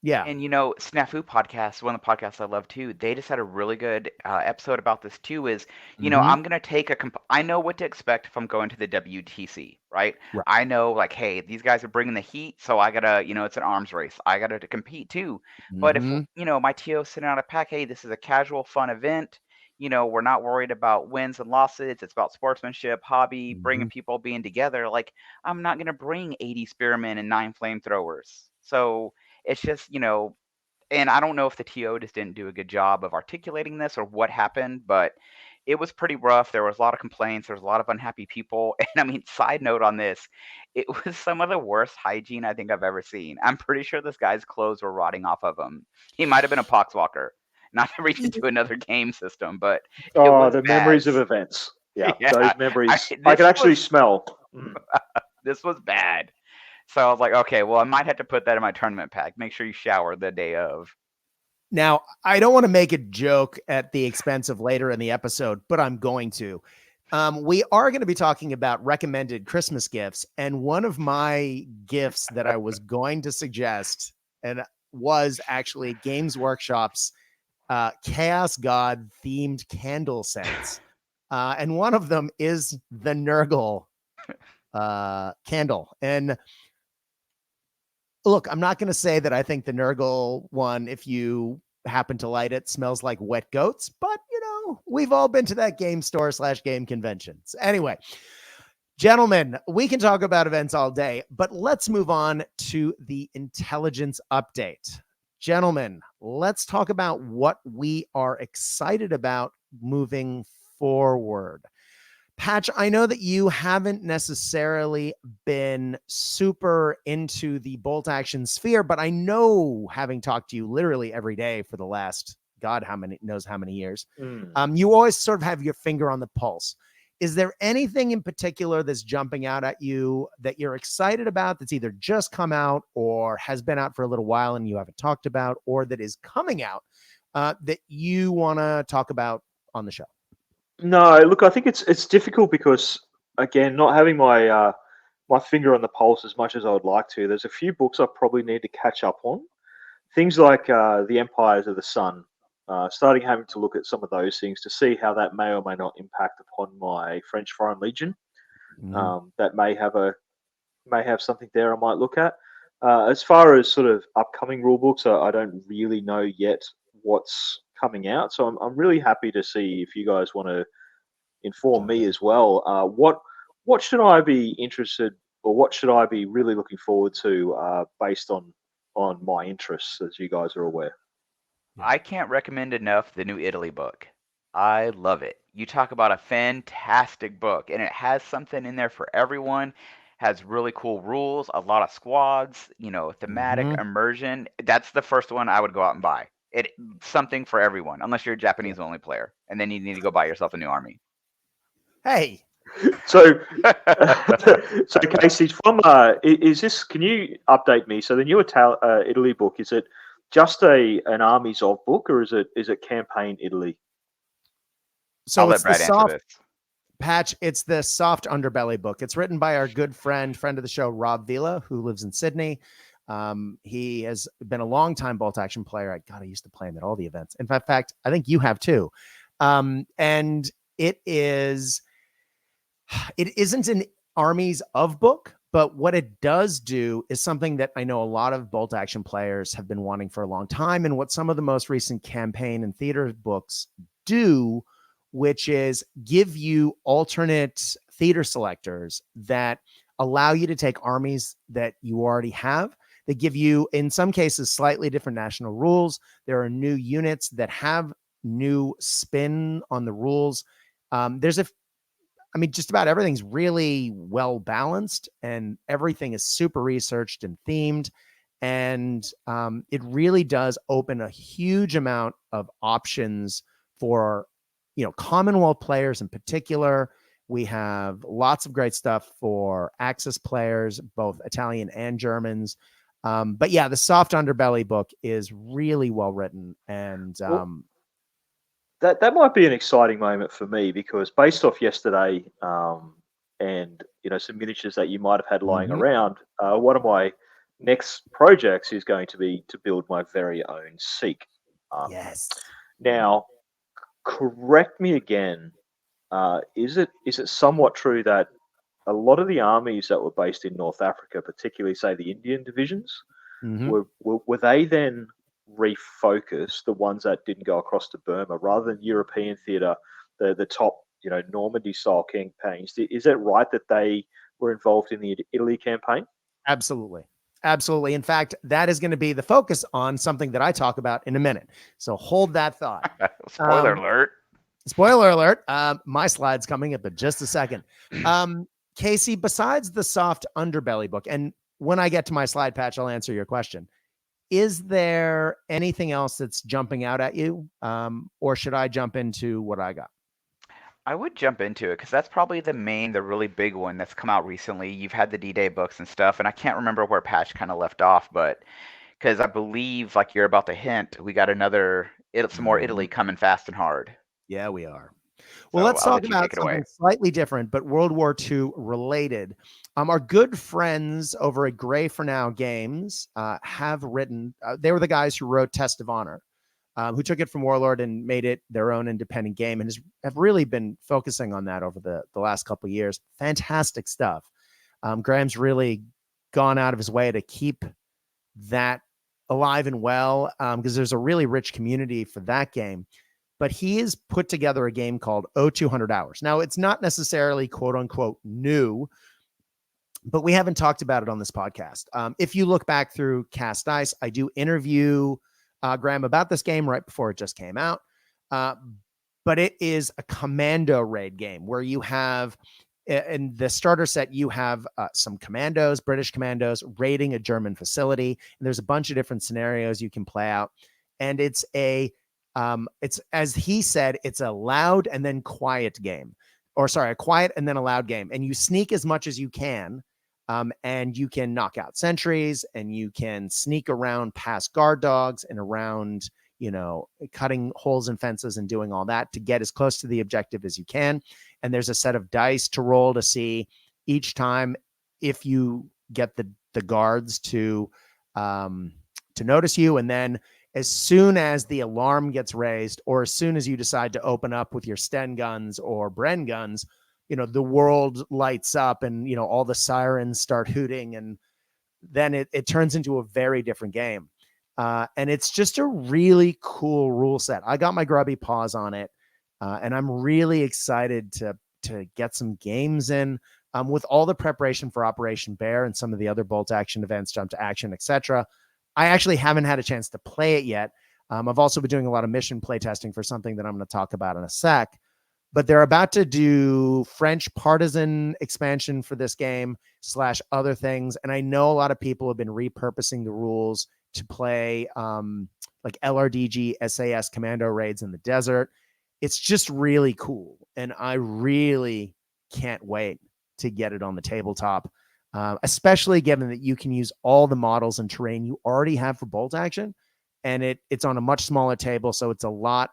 Yeah. And Snafu podcast, one of the podcasts I love too, they just had a really good episode about this too. Is I'm gonna take I know what to expect if I'm going to the WTC, right? I know, like, hey, these guys are bringing the heat, so I gotta, it's an arms race. I gotta to compete too. But if my TO sitting out a pack, hey, this is a casual, fun event. We're not worried about wins and losses. It's about sportsmanship, hobby, bringing people, being together. Like, I'm not gonna bring 80 spearmen and 9 flamethrowers. So it's just, and I don't know if the TO just didn't do a good job of articulating this or what happened, but it was pretty rough. There was a lot of complaints. There was a lot of unhappy people. And I mean, side note on this, it was some of the worst hygiene I think I've ever seen. I'm pretty sure this guy's clothes were rotting off of him. He might have been a poxwalker. Not to reach into another game system, but the memories of events. Yeah, those memories. I can actually smell. This was bad. So I was like, okay, well, I might have to put that in my tournament pack. Make sure you shower the day of. Now, I don't want to make a joke at the expense of later in the episode, but I'm going to. We are going to be talking about recommended Christmas gifts. And one of my gifts that I was going to suggest was actually Games Workshop's Chaos God themed candle sets. And one of them is the Nurgle candle. And look, I'm not going to say that I think the Nurgle one, if you happen to light it, smells like wet goats, but we've all been to that game store / game conventions. Anyway, gentlemen, we can talk about events all day, but let's move on to the intelligence update. Gentlemen, let's talk about what we are excited about moving forward. Patch, I know that you haven't necessarily been super into the bolt action sphere, but I know, having talked to you literally every day for the last, God, how many years, you always sort of have your finger on the pulse. Is there anything in particular that's jumping out at you that you're excited about, that's either just come out or has been out for a little while and you haven't talked about, or that is coming out that you want to talk about on the show? No, look, I think it's difficult because, again, not having my my finger on the pulse as much as I would like to. There's a few books I probably need to catch up on. Things like The Empires of the Sun. Starting having to look at some of those things to see how that may or may not impact upon my French Foreign Legion. That may have something there I might look at. As far as sort of upcoming rule books, I don't really know yet what's coming out. So I'm really happy to see if you guys want to inform me as well. What should I be interested, or what should I be really looking forward to based on my interests, as you guys are aware? I can't recommend enough the New Italy book. I love it. You talk about a fantastic book, and it has something in there for everyone. Has really cool rules, a lot of squads, thematic immersion. That's the first one I would go out and buy. Something for everyone, unless you're a Japanese only player, and then you need to go buy yourself a new army. Hey. So Casey, from is this? Can you update me? So the new Italy book, is it just an Armies of book, or is it campaign Italy? So it's the soft Patch. It's the soft underbelly book. It's written by our good friend of the show, Rob Vila, who lives in Sydney. He has been a long time bolt action player. I used to play him at all the events. In fact, I think you have too. And it is It isn't an armies of book, but what it does do is something that I know a lot of bolt action players have been wanting for a long time, and what some of the most recent campaign and theater books do, which is give you alternate theater selectors that allow you to take armies that you already have. They give you, in some cases, slightly different national rules. There are new units that have new spin on the rules. Just about everything's really well balanced, and everything is super researched and themed. And it really does open a huge amount of options for, Commonwealth players in particular. We have lots of great stuff for Axis players, both Italian and Germans. But yeah, the Soft Underbelly book is really well written, and that might be an exciting moment for me, because based off yesterday, and some miniatures that you might have had lying around, one of my next projects is going to be to build my very own Seek. yes. Now, correct me again. Is it somewhat true that a lot of the armies that were based in North Africa, particularly say the Indian divisions, were they then refocused, the ones that didn't go across to Burma, rather than European theatre, the top Normandy style campaigns? Is it right that they were involved in the Italy campaign? Absolutely. In fact, that is going to be the focus on something that I talk about in a minute. So hold that thought. Spoiler alert. Spoiler alert. My slide's coming up in just a second. Casey, besides the Soft Underbelly book, and when I get to my slide patch, I'll answer your question. Is there anything else that's jumping out at you? Or should I jump into what I got? I would jump into it because that's probably the really big one that's come out recently. You've had the D-Day books and stuff, and I can't remember where Patch kind of left off, but because I believe, like you're about to hint, we got some more Italy coming fast and hard. Yeah, we are. Well, let's talk about something slightly different, but World War II related. Our good friends over at Grey for Now Games have written, they were the guys who wrote Test of Honor, who took it from Warlord and made it their own independent game, and have really been focusing on that over the last couple of years. Fantastic stuff. Graham's really gone out of his way to keep that alive and well, because there's a really rich community for that game. But he has put together a game called 0200 Hours. Now, it's not necessarily quote unquote new, but we haven't talked about it on this podcast. If you look back through Cast Dice, I do interview Graham about this game right before it just came out. But it is a commando raid game where you have, in the starter set, you have some commandos, British commandos, raiding a German facility. And there's a bunch of different scenarios you can play out. And it's as he said, it's a loud and then quiet game, or sorry, a quiet and then a loud game. And you sneak as much as you can. And you can knock out sentries, and you can sneak around past guard dogs and around, cutting holes in fences and doing all that to get as close to the objective as you can. And there's a set of dice to roll to see each time if you get the guards to notice you. And then as soon as the alarm gets raised, or as soon as you decide to open up with your Sten guns or Bren guns, the world lights up, and, all the sirens start hooting, and then it turns into a very different game. And it's just a really cool rule set. I got my grubby paws on it, and I'm really excited to get some games in, with all the preparation for Operation Bear and some of the other bolt action events, Jump to Action, etc. I actually haven't had a chance to play it yet. I've also been doing a lot of mission play testing for something that I'm going to talk about in a sec. But they're about to do French partisan expansion for this game / other things. And I know a lot of people have been repurposing the rules to play like LRDG SAS commando raids in the desert. It's just really cool. And I really can't wait to get it on the tabletop, especially given that you can use all the models and terrain you already have for bolt action. And it's on a much smaller table. So it's a lot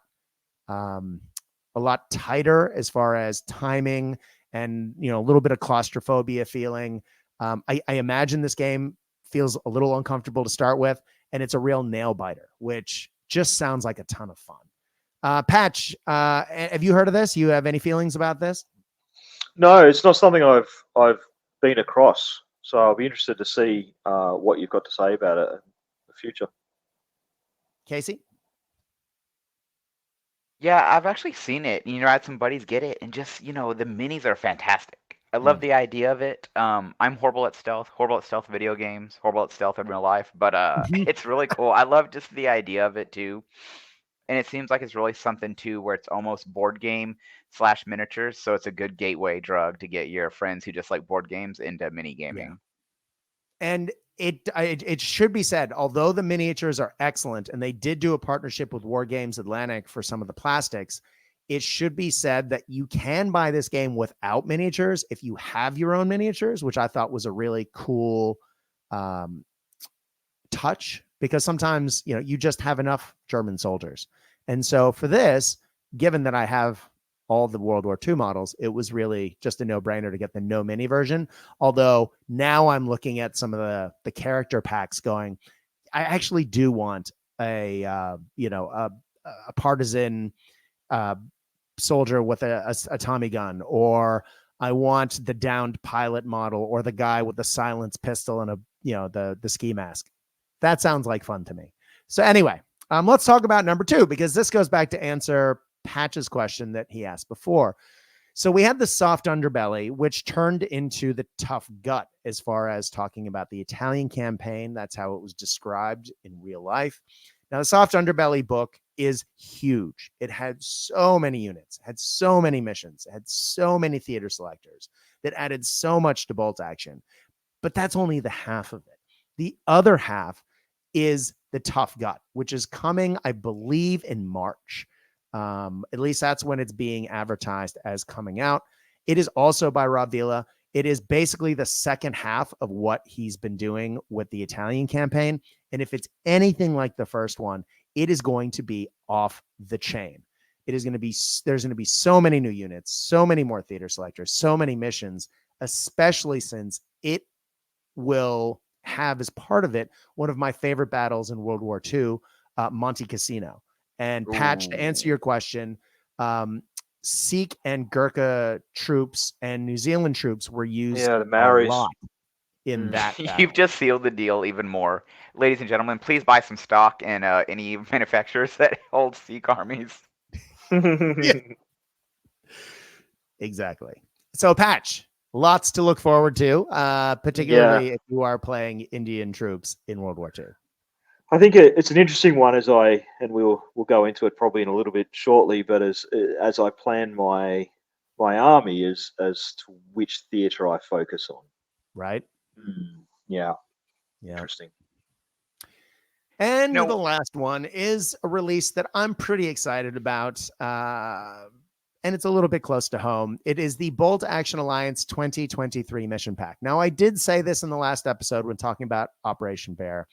tighter as far as timing and, a little bit of claustrophobia feeling. I imagine this game feels a little uncomfortable to start with, and it's a real nail biter, which just sounds like a ton of fun. Patch, have you heard of this? You have any feelings about this? No, it's not something I've been across. So I'll be interested to see what you've got to say about it in the future. Casey? Yeah, I've actually seen it. You know, I had some buddies get it, and just the minis are fantastic. I love Mm. the idea of it. I'm horrible at stealth video games, horrible at stealth in real life, but Mhm. it's really cool. I love just the idea of it too, and it seems like it's really something too where it's almost board game slash miniatures, so it's a good gateway drug to get your friends who just like board games into mini Yeah. gaming. And it should be said, although the miniatures are excellent, and they did do a partnership with War Games Atlantic for some of the plastics, it should be said that you can buy this game without miniatures if you have your own miniatures, which I thought was a really cool um, touch, because sometimes you just have enough German soldiers. And so for this, given that I have all the World War II models, it was really just a no-brainer to get the no mini version. Although now I'm looking at some of the character packs going, I actually do want a partisan soldier with a Tommy gun, or I want the downed pilot model, or the guy with the silenced pistol and the ski mask. That sounds like fun to me. So anyway, let's talk about number 2, because this goes back to answer Patch's question that he asked before. So we had the soft underbelly, which turned into the tough gut as far as talking about the Italian campaign. That's how it was described in real life. Now, the soft underbelly book is huge. It had so many units, had so many missions, had so many theater selectors that added so much to bolt action. But that's only the half of it. The other half is the tough gut, which is coming, I believe, in March. At least that's when it's being advertised as coming out. It is also by Rob Vila. It is basically the second half of what he's been doing with the Italian campaign. And if it's anything like the first one, it is going to be off the chain. There's going to be so many new units, so many more theater selectors, so many missions, especially since it will have as part of it one of my favorite battles in World War II, Monte Cassino. And Patch, to answer your question, Sikh and Gurkha troops and New Zealand troops were used Yeah, the a Maoris. lot in that battle. You've just sealed the deal even more. Ladies and gentlemen, please buy some stock in any manufacturers that hold Sikh armies. Yeah. Exactly. So, Patch, lots to look forward to, particularly if you are playing Indian troops in World War II. I think it's an interesting one, and we'll go into it probably in a little bit shortly. But as I plan my army, as to which theatre I focus on. Right. Yeah. Yeah. Interesting. And the last one is a release that I'm pretty excited about, and it's a little bit close to home. It is the Bolt Action Alliance 2023 Mission Pack. Now, I did say this in the last episode when talking about Operation Bear.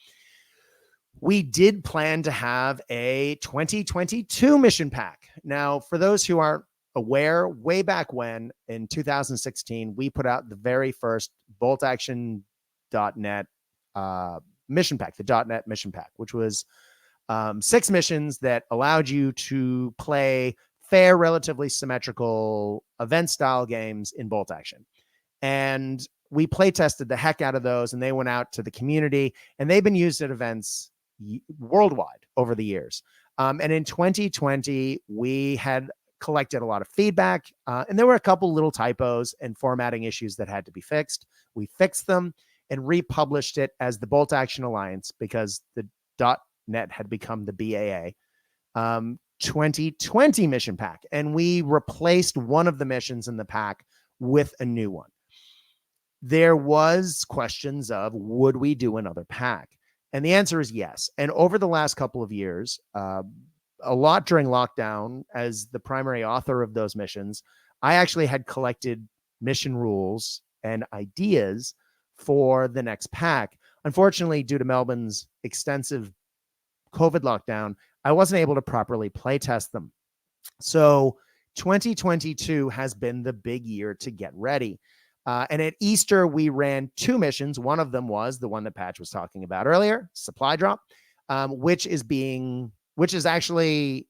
We did plan to have a 2022 mission pack. Now, for those who aren't aware, way back when in 2016, we put out the very first boltaction.net mission pack, the .net mission pack, which was 6 missions that allowed you to play fair, relatively symmetrical event style games in Bolt Action. And we play tested the heck out of those, and they went out to the community, and they've been used at events worldwide over the years. And in 2020, we had collected a lot of feedback, and there were a couple little typos and formatting issues that had to be fixed. We fixed them and republished it as the Bolt Action Alliance, because the .net had become the BAA 2020 mission pack. And we replaced one of the missions in the pack with a new one. There was questions of, would we do another pack? And the answer is yes. And over the last couple of years, a lot during lockdown, as the primary author of those missions, I actually had collected mission rules and ideas for the next pack. Unfortunately, due to Melbourne's extensive COVID lockdown, I wasn't able to properly play test them. So 2022 has been the big year to get ready. And at Easter, we ran 2 missions. One of them was the one that Patch was talking about earlier, Supply Drop, which is actually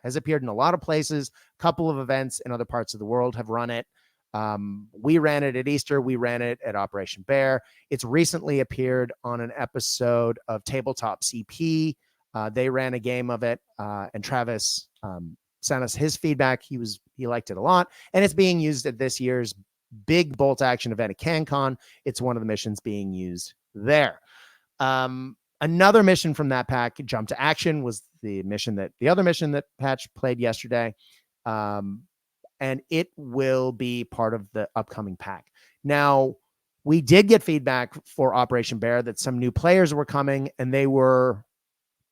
has appeared in a lot of places. A couple of events in other parts of the world have run it. We ran it at Easter. We ran it at Operation Bear. It's recently appeared on an episode of Tabletop CP. They ran a game of it, and Travis sent us his feedback. He liked it a lot, and it's being used at this year's big bolt action event at CanCon. It's one of the missions being used there. Another mission from that pack, Jump to Action, was the other mission that Patch played yesterday. And it will be part of the upcoming pack. Now, we did get feedback for Operation Bear that some new players were coming and they were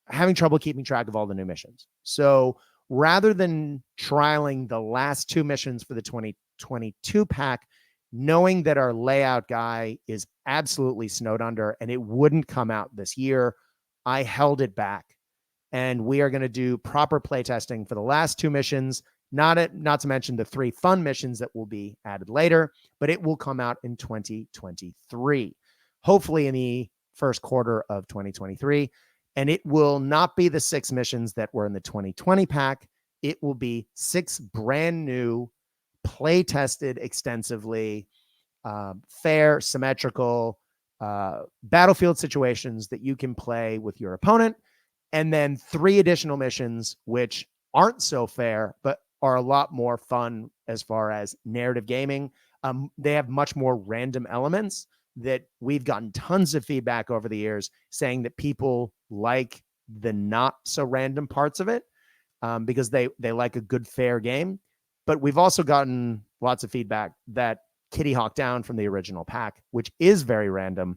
having trouble keeping track of all the new missions. So rather than trialing the last two missions for the 2022 pack, knowing that our layout guy is absolutely snowed under and it wouldn't come out this year, I held it back. And we are going to do proper playtesting for the last two missions. Not to mention the 3 fun missions that will be added later, but it will come out in 2023, hopefully in the first quarter of 2023. And it will not be the 6 missions that were in the 2020 pack. It will be 6 brand new, play tested extensively, fair, symmetrical battlefield situations that you can play with your opponent. And then 3 additional missions, which aren't so fair, but are a lot more fun as far as narrative gaming. They have much more random elements that we've gotten tons of feedback over the years saying that people like the not so random parts of it because they like a good, fair game. But we've also gotten lots of feedback that Kitty Hawk Down from the original pack, which is very random,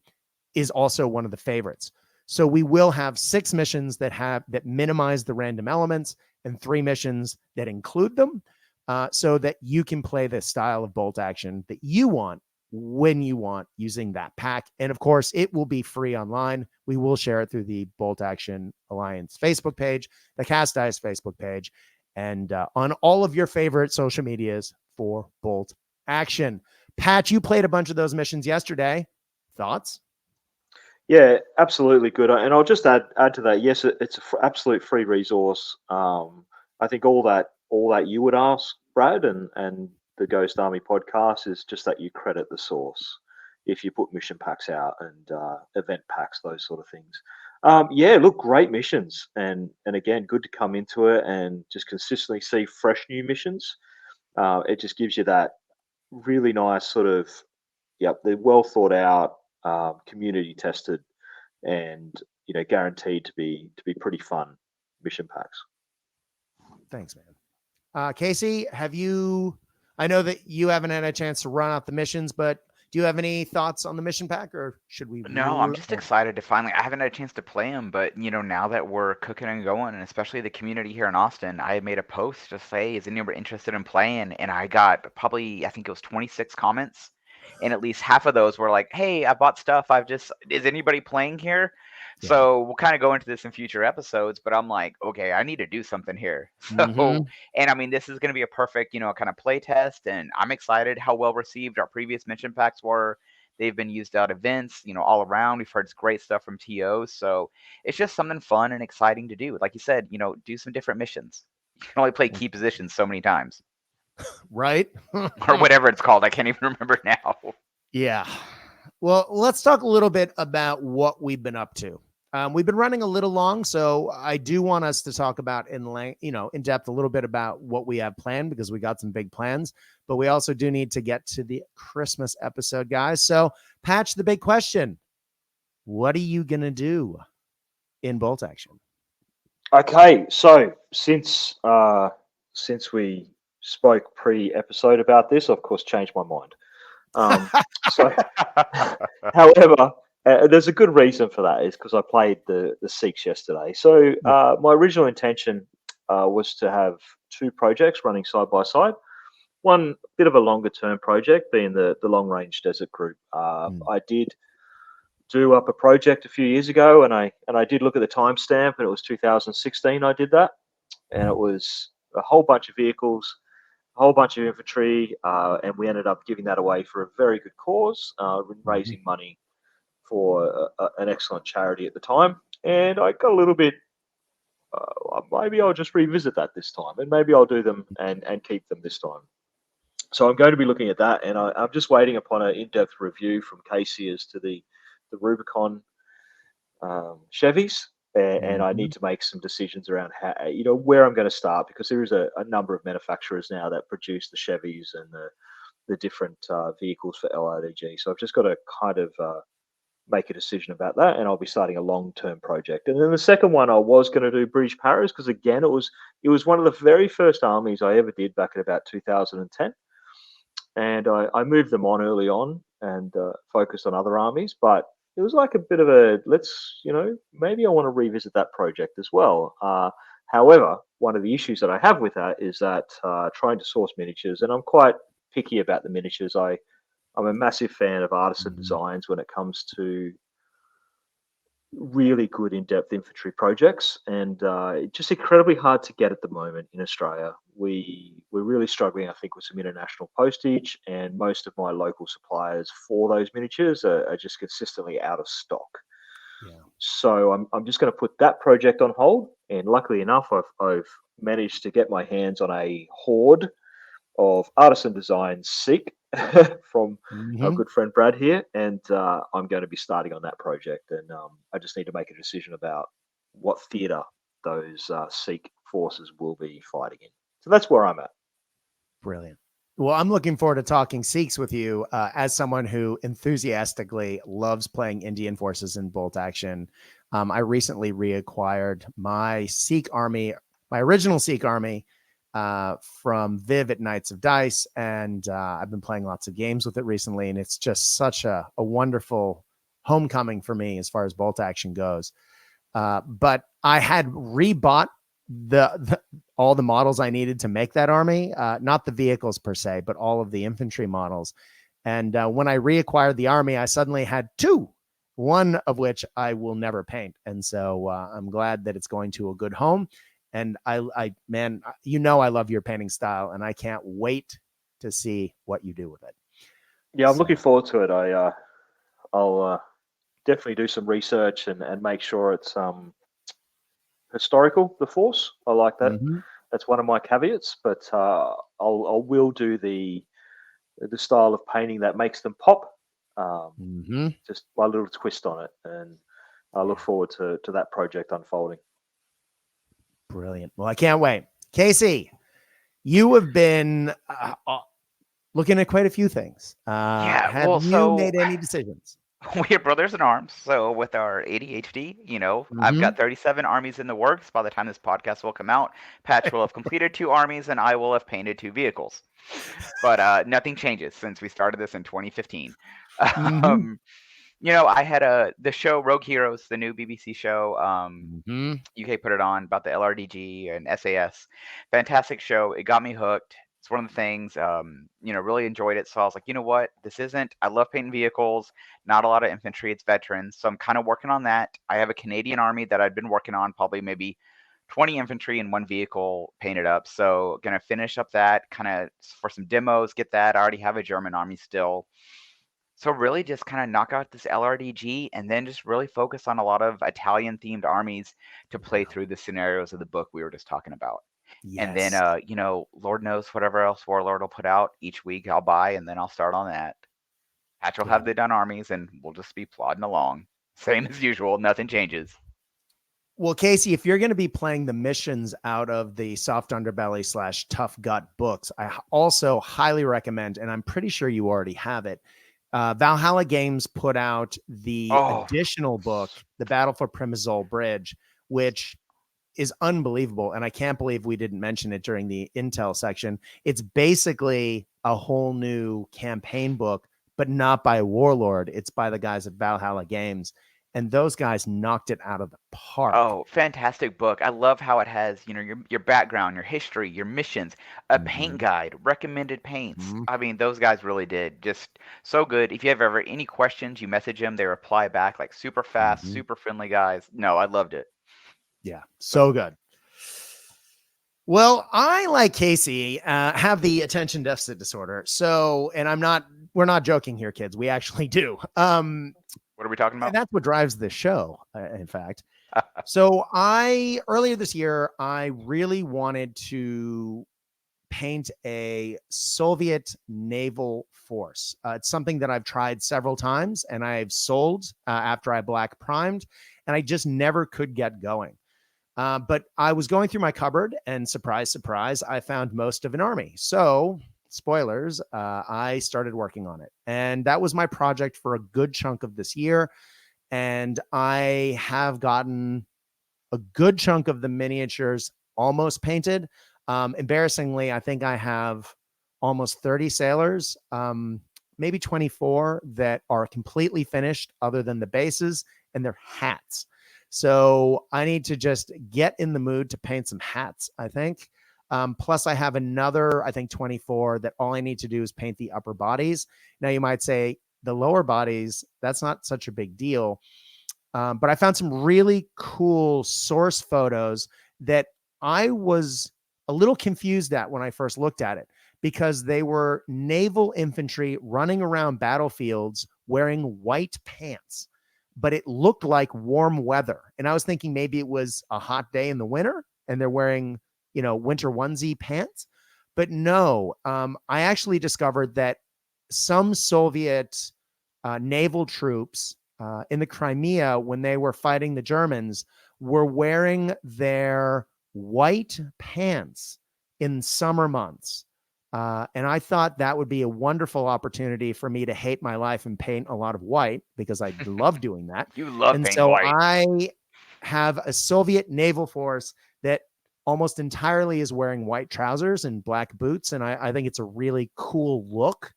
is also one of the favorites. So we will have 6 missions that minimize the random elements and 3 missions that include them, so that you can play the style of bolt action that you want when you want using that pack. And of course, it will be free online. We will share it through the Bolt Action Alliance Facebook page, the Cast Dice Facebook page, and on all of your favorite social medias for Bolt Action. Pat, you played a bunch of those missions yesterday. Thoughts? Yeah, absolutely good. And I'll just add to that. Yes, it's an absolute free resource. I think all that you would ask, Brad, and the Ghost Army podcast is just that you credit the source if you put mission packs out and event packs, those sort of things. Yeah, look, great missions, and again, good to come into it and just consistently see fresh new missions. It just gives you that really nice sort of, they're well thought out, community tested, and guaranteed to be pretty fun mission packs. Thanks, man. Casey, I know that you haven't had a chance to run out the missions, but do you have any thoughts on the mission pack, or should we? No, I'm just excited to finally. I haven't had a chance to play them, but now that we're cooking and going, and especially the community here in Austin, I made a post to say, "Is anyone interested in playing?" And I got probably, I think it was 26 comments, and at least half of those were like, "Hey, I bought stuff. Is anybody playing here?" Yeah. So we'll kind of go into this in future episodes, but I'm like, okay, I need to do something here. So, and I mean, this is going to be a perfect, kind of play test, and I'm excited how well received our previous mission packs were. They've been used at events, all around. We've heard great stuff from TOs. So it's just something fun and exciting to do. Like you said, do some different missions. You can only play key positions so many times. Right? Or whatever it's called. I can't even remember now. Yeah. Well, let's talk a little bit about what we've been up to. We've been running a little long, so I do want us to talk about in depth a little bit about what we have planned, because we got some big plans, but we also do need to get to the Christmas episode, guys. So, Patch, the big question: what are you gonna do in Bolt Action? Okay, so since we spoke pre-episode about this, I've of course changed my mind. However, there's a good reason for that, is because I played the Seeks yesterday. So my original intention was to have 2 projects running side by side. One bit of a longer term project being the Long Range Desert Group. I did do up a project a few years ago, and I did look at the timestamp, and it was 2016 I did that, and it was a whole bunch of vehicles, a whole bunch of infantry, and we ended up giving that away for a very good cause, raising money for an excellent charity at the time. And I got a little bit, maybe I'll just revisit that this time, and maybe I'll do them and keep them this time. So I'm going to be looking at that, and I'm just waiting upon an in-depth review from Casey as to the Rubicon Chevys, and I Mhm. need to make some decisions around how, where I'm going to start, because there is a number of manufacturers now that produce the Chevys and the different vehicles for LRDG. So I've just got to kind of make a decision about that, and I'll be starting a long-term project. And then the second one I was going to do British Paras, because again it was one of the very first armies I ever did back in about 2010, and I moved them on early on and focused on other armies, but it was like a bit of a maybe I want to revisit that project as well. However, one of the issues that I have with that is that trying to source miniatures, and I'm quite picky about the miniatures. I'm a massive fan of artisan Mhm. designs when it comes to really good in-depth infantry projects, and it's just incredibly hard to get at the moment in Australia. We're really struggling, I think, with some international postage, and most of my local suppliers for those miniatures are just consistently out of stock. Yeah. So I'm just going to put that project on hold, and luckily enough, I've managed to get my hands on a horde of artisan design Seek from our Mhm. good friend Brad here, and I'm going to be starting on that project. And I just need to make a decision about what theatre those Seek forces will be fighting in. So that's where I'm at. Brilliant. Well, I'm looking forward to talking Sikhs with you as someone who enthusiastically loves playing Indian forces in bolt action. I recently reacquired my Sikh army, my original Sikh army from Viv at Knights of Dice. And I've been playing lots of games with it recently. And it's just such a wonderful homecoming for me as far as bolt action goes. But I had rebought the all the models I needed to make that army, not the vehicles per se, but all of the infantry models. And when I reacquired the army, I suddenly had two, one of which I will never paint. And so I'm glad that it's going to a good home. And man, I love your painting style, and I can't wait to see what you do with it. Yeah, I'm looking So, forward to it. I'll definitely do some research and make sure it's historical. The Force, I like that. mhm. That's one of my caveats, but I will do the style of painting that makes them pop. Um, Mhm. just my little twist on it, and I look Yeah. forward to that project unfolding. Brilliant. Well, I can't wait. Casey, you have been looking at quite a few things. Yeah, Have well, you so made any decisions? we are brothers in arms. So with our ADHD, I've Mm-hmm. got 37 armies in the works. By the time this podcast will come out, Patch will have completed 2 armies, and I will have painted 2 vehicles. But nothing changes since we started this in 2015. Mm-hmm. Um, I had the show Rogue Heroes, the new BBC show. Mm-hmm. UK put it on about the LRDG and SAS. Fantastic show. It got me hooked. It's one of the things, really enjoyed it. So I was like, you know what? I love painting vehicles, not a lot of infantry. It's veterans. So I'm kind of working on that. I have a Canadian army that I've been working on, probably maybe 20 infantry and 1 vehicle painted up. So going to finish up that kind of for some demos, get that. I already have a German army still. So really just kind of knock out this LRDG and then just really focus on a lot of Italian themed armies to play Yeah. through the scenarios of the book we were just talking about. And then, Yes. Lord knows whatever else Warlord will put out each week, I'll buy and then I'll start on that. Patch will Yeah. have the done armies and we'll just be plodding along. Same as usual, nothing changes. Well, Casey, if you're going to be playing the missions out of the Soft Underbelly / Tough Gut books, I also highly recommend, and I'm pretty sure you already have it. Valhalla Games put out the Oh, additional book, The Battle for Primazole Bridge, which is unbelievable. And I can't believe we didn't mention it during the Intel section. It's basically a whole new campaign book, but not by Warlord. It's by the guys at Valhalla Games. And those guys knocked it out of the park. Oh, fantastic book. I love how it has, your background, your history, your missions, a paint Mhm. guide, recommended paints. Mhm. I mean, those guys really did just so good. If you have ever any questions, you message them, they reply back like super fast, Mhm. super friendly guys. No, I loved it. Yeah, so good. Well, I, like Casey, have the attention deficit disorder. So, and we're not joking here, kids. We actually do. What are we talking And about? that's what drives this show, in fact. So earlier this year, I really wanted to paint a Soviet naval force. It's something that I've tried several times and I've sold after I black primed, and I just never could get going. But I was going through my cupboard and surprise, surprise, I found most of an army. So spoilers, I started working on it. And that was my project for a good chunk of this year. And I have gotten a good chunk of the miniatures almost painted. Embarrassingly, I think I have almost 30 sailors, maybe 24 that are completely finished other than the bases and their hats. So I need to just get in the mood to paint some hats, I think. Plus I have another, I think 24 that all I need to do is paint the upper bodies. Now you might say the lower bodies, that's not such a big deal. But I found some really cool source photos that I was a little confused at when I first looked at it, because they were naval infantry running around battlefields wearing white pants, but it looked like warm weather. And I was thinking maybe it was a hot day in the winter and they're wearing, winter onesie pants. But no, I actually discovered that some Soviet naval troops in the Crimea, when they were fighting the Germans, were wearing their white pants in summer months. And I thought that would be a wonderful opportunity for me to hate my life and paint a lot of white, because I love doing that. You love And painting so white. I have a Soviet naval force that almost entirely is wearing white trousers and black boots. And I think it's a really cool look.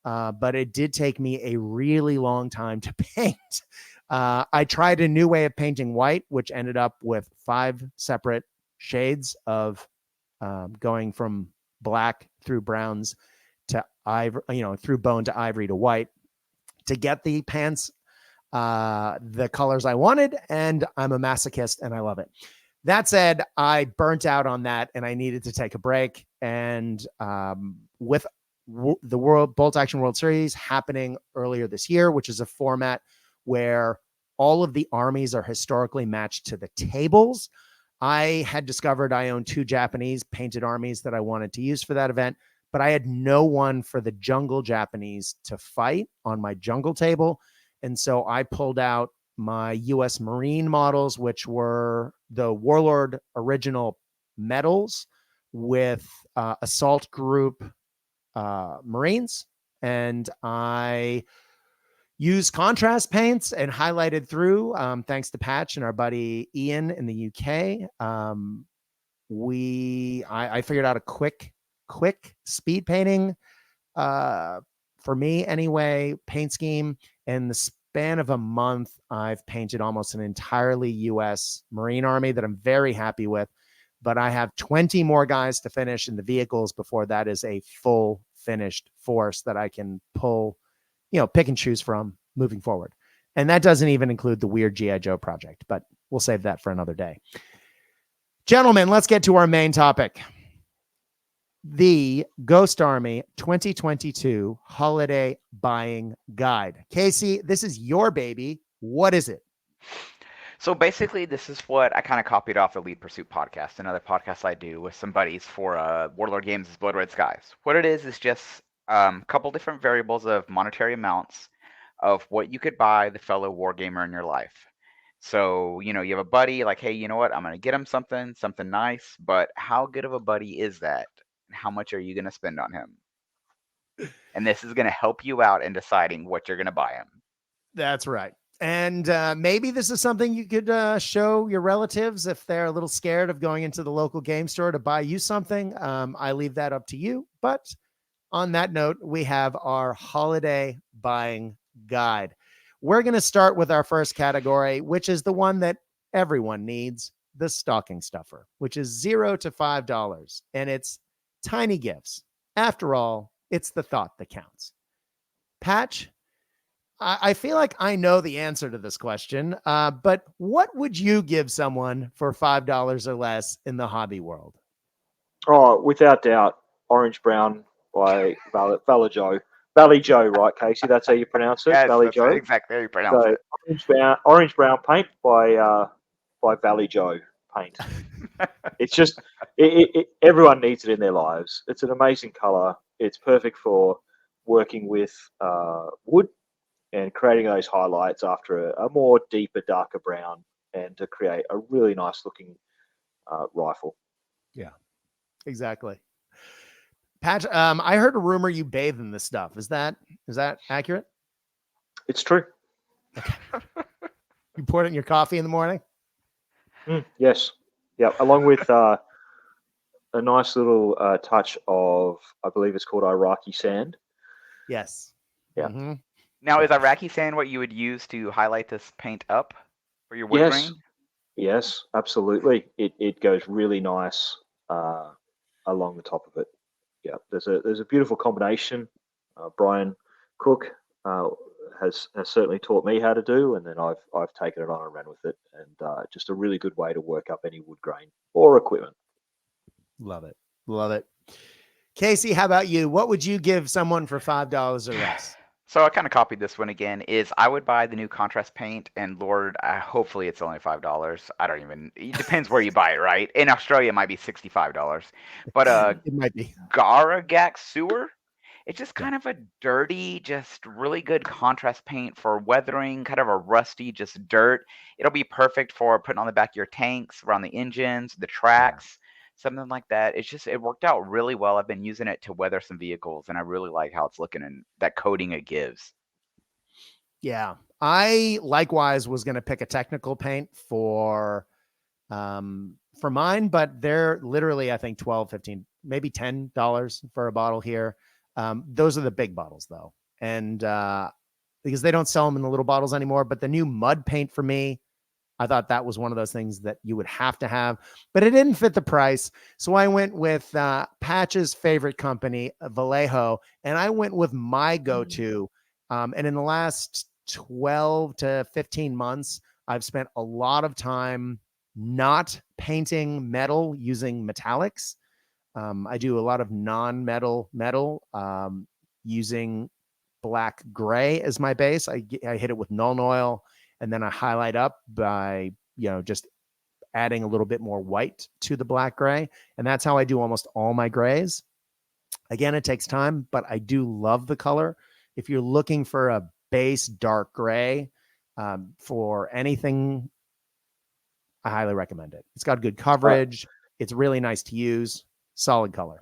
But it did take me a really long time to paint. I tried a new way of painting white, which ended up with 5 separate shades of going from black through browns to ivory, through bone to ivory to white, to get the pants the colors I wanted. And I'm a masochist and I love it. That said, I burnt out on that and I needed to take a break. And with the World Bolt Action World Series happening earlier this year, which is a format where all of the armies are historically matched to the tables, I had discovered I own 2 Japanese painted armies that I wanted to use for that event, but I had no one for the jungle Japanese to fight on my jungle table. And so I pulled out my US Marine models, which were the Warlord original medals with assault group Marines, and I used contrast paints and highlighted through, thanks to Patch and our buddy Ian in the UK. I figured out a quick speed painting, for me anyway, paint scheme. In the span of a month, I've painted almost an entirely US Marine Army that I'm very happy with. But I have 20 more guys to finish in the vehicles before that is a full finished force that I can pull, pick and choose from moving forward. And that doesn't even include the weird G.I. Joe project, but we'll save that for another day. Gentlemen, let's get to our main topic. The Ghost Army 2022 Holiday Buying Guide. Casey, this is your baby. What is it? So basically, this is what I kind of copied off the Lead Pursuit podcast, another podcast I do with some buddies for Warlord Games' Blood Red Skies. What it is just a couple different variables of monetary amounts of what you could buy the fellow wargamer in your life. So, you have a buddy like, hey, you know what? I'm going to get him something nice, but how good of a buddy is that? And how much are you going to spend on him? And this is going to help you out in deciding what you're going to buy him. That's right. And maybe this is something you could show your relatives if they're a little scared of going into the local game store to buy you something. I leave that up to you. But on that note, we have our holiday buying guide. We're going to start with our first category, which is the one that everyone needs, the stocking stuffer, which is $0 to $5. And it's tiny gifts. After all, it's the thought that counts. Patch, I feel like I know the answer to this question, but what would you give someone for $5 or less in the hobby world? Oh, without doubt, Orange Brown by Valley Joe. Valley Joe, right, Casey? That's how you pronounce it? Yes, Valley that's Joe? exactly how you pronounce it. Orange Brown paint by Valley Joe paint. It's just everyone needs it in their lives. It's an amazing color. It's perfect for working with wood and creating those highlights after a more deeper, darker brown, and to create a really nice looking rifle. Yeah, exactly. Patch, I heard a rumor you bathe in this stuff. Is that accurate? It's true. Okay. You pour it in your coffee in the morning? Yes. Yeah. Along with a nice little touch of, I believe it's called Iraqi sand. Yes. Yeah. Mm-hmm. Now, is Iraqi sand what you would use to highlight this paint up for your wood Yes. grain? Yes, absolutely. It goes really nice along the top of it. Yeah. There's a beautiful combination. Brian Cook has certainly taught me how to do, and then I've taken it on and ran with it, and just a really good way to work up any wood grain or equipment. Love it. Love it. Casey, how about you? What would you give someone for $5 or less? So I kind of copied this one again. Is I would buy the new contrast paint, and Lord, hopefully it's only $5. I don't even. It depends where you buy it, right? In Australia, it might be $65. But It might be. Garagax Sewer, it's just kind of a dirty, just really good contrast paint for weathering, kind of a rusty, just dirt. It'll be perfect for putting on the back of your tanks, around the engines, the tracks, something like that. It worked out really well. I've been using it to weather some vehicles, and I really like how it's looking and that coating it gives. Yeah. I likewise was going to pick a technical paint for mine, but they're literally, I think 12, 15, maybe $10 for a bottle here. Those are the big bottles though. And, because they don't sell them in the little bottles anymore, but the new mud paint for me, I thought that was one of those things that you would have to have, but it didn't fit the price. So I went with Patch's favorite company, Vallejo, and I went with my go-to. And in the last 12 to 15 months, I've spent a lot of time not painting metal using metallics. I do a lot of non-metal metal using black gray as my base. I hit it with Nuln Oil, and then I highlight up by, just adding a little bit more white to the black gray. And that's how I do almost all my grays. Again, it takes time, but I do love the color. If you're looking for a base dark gray for anything, I highly recommend it. It's got good coverage. It's really nice to use. Solid color.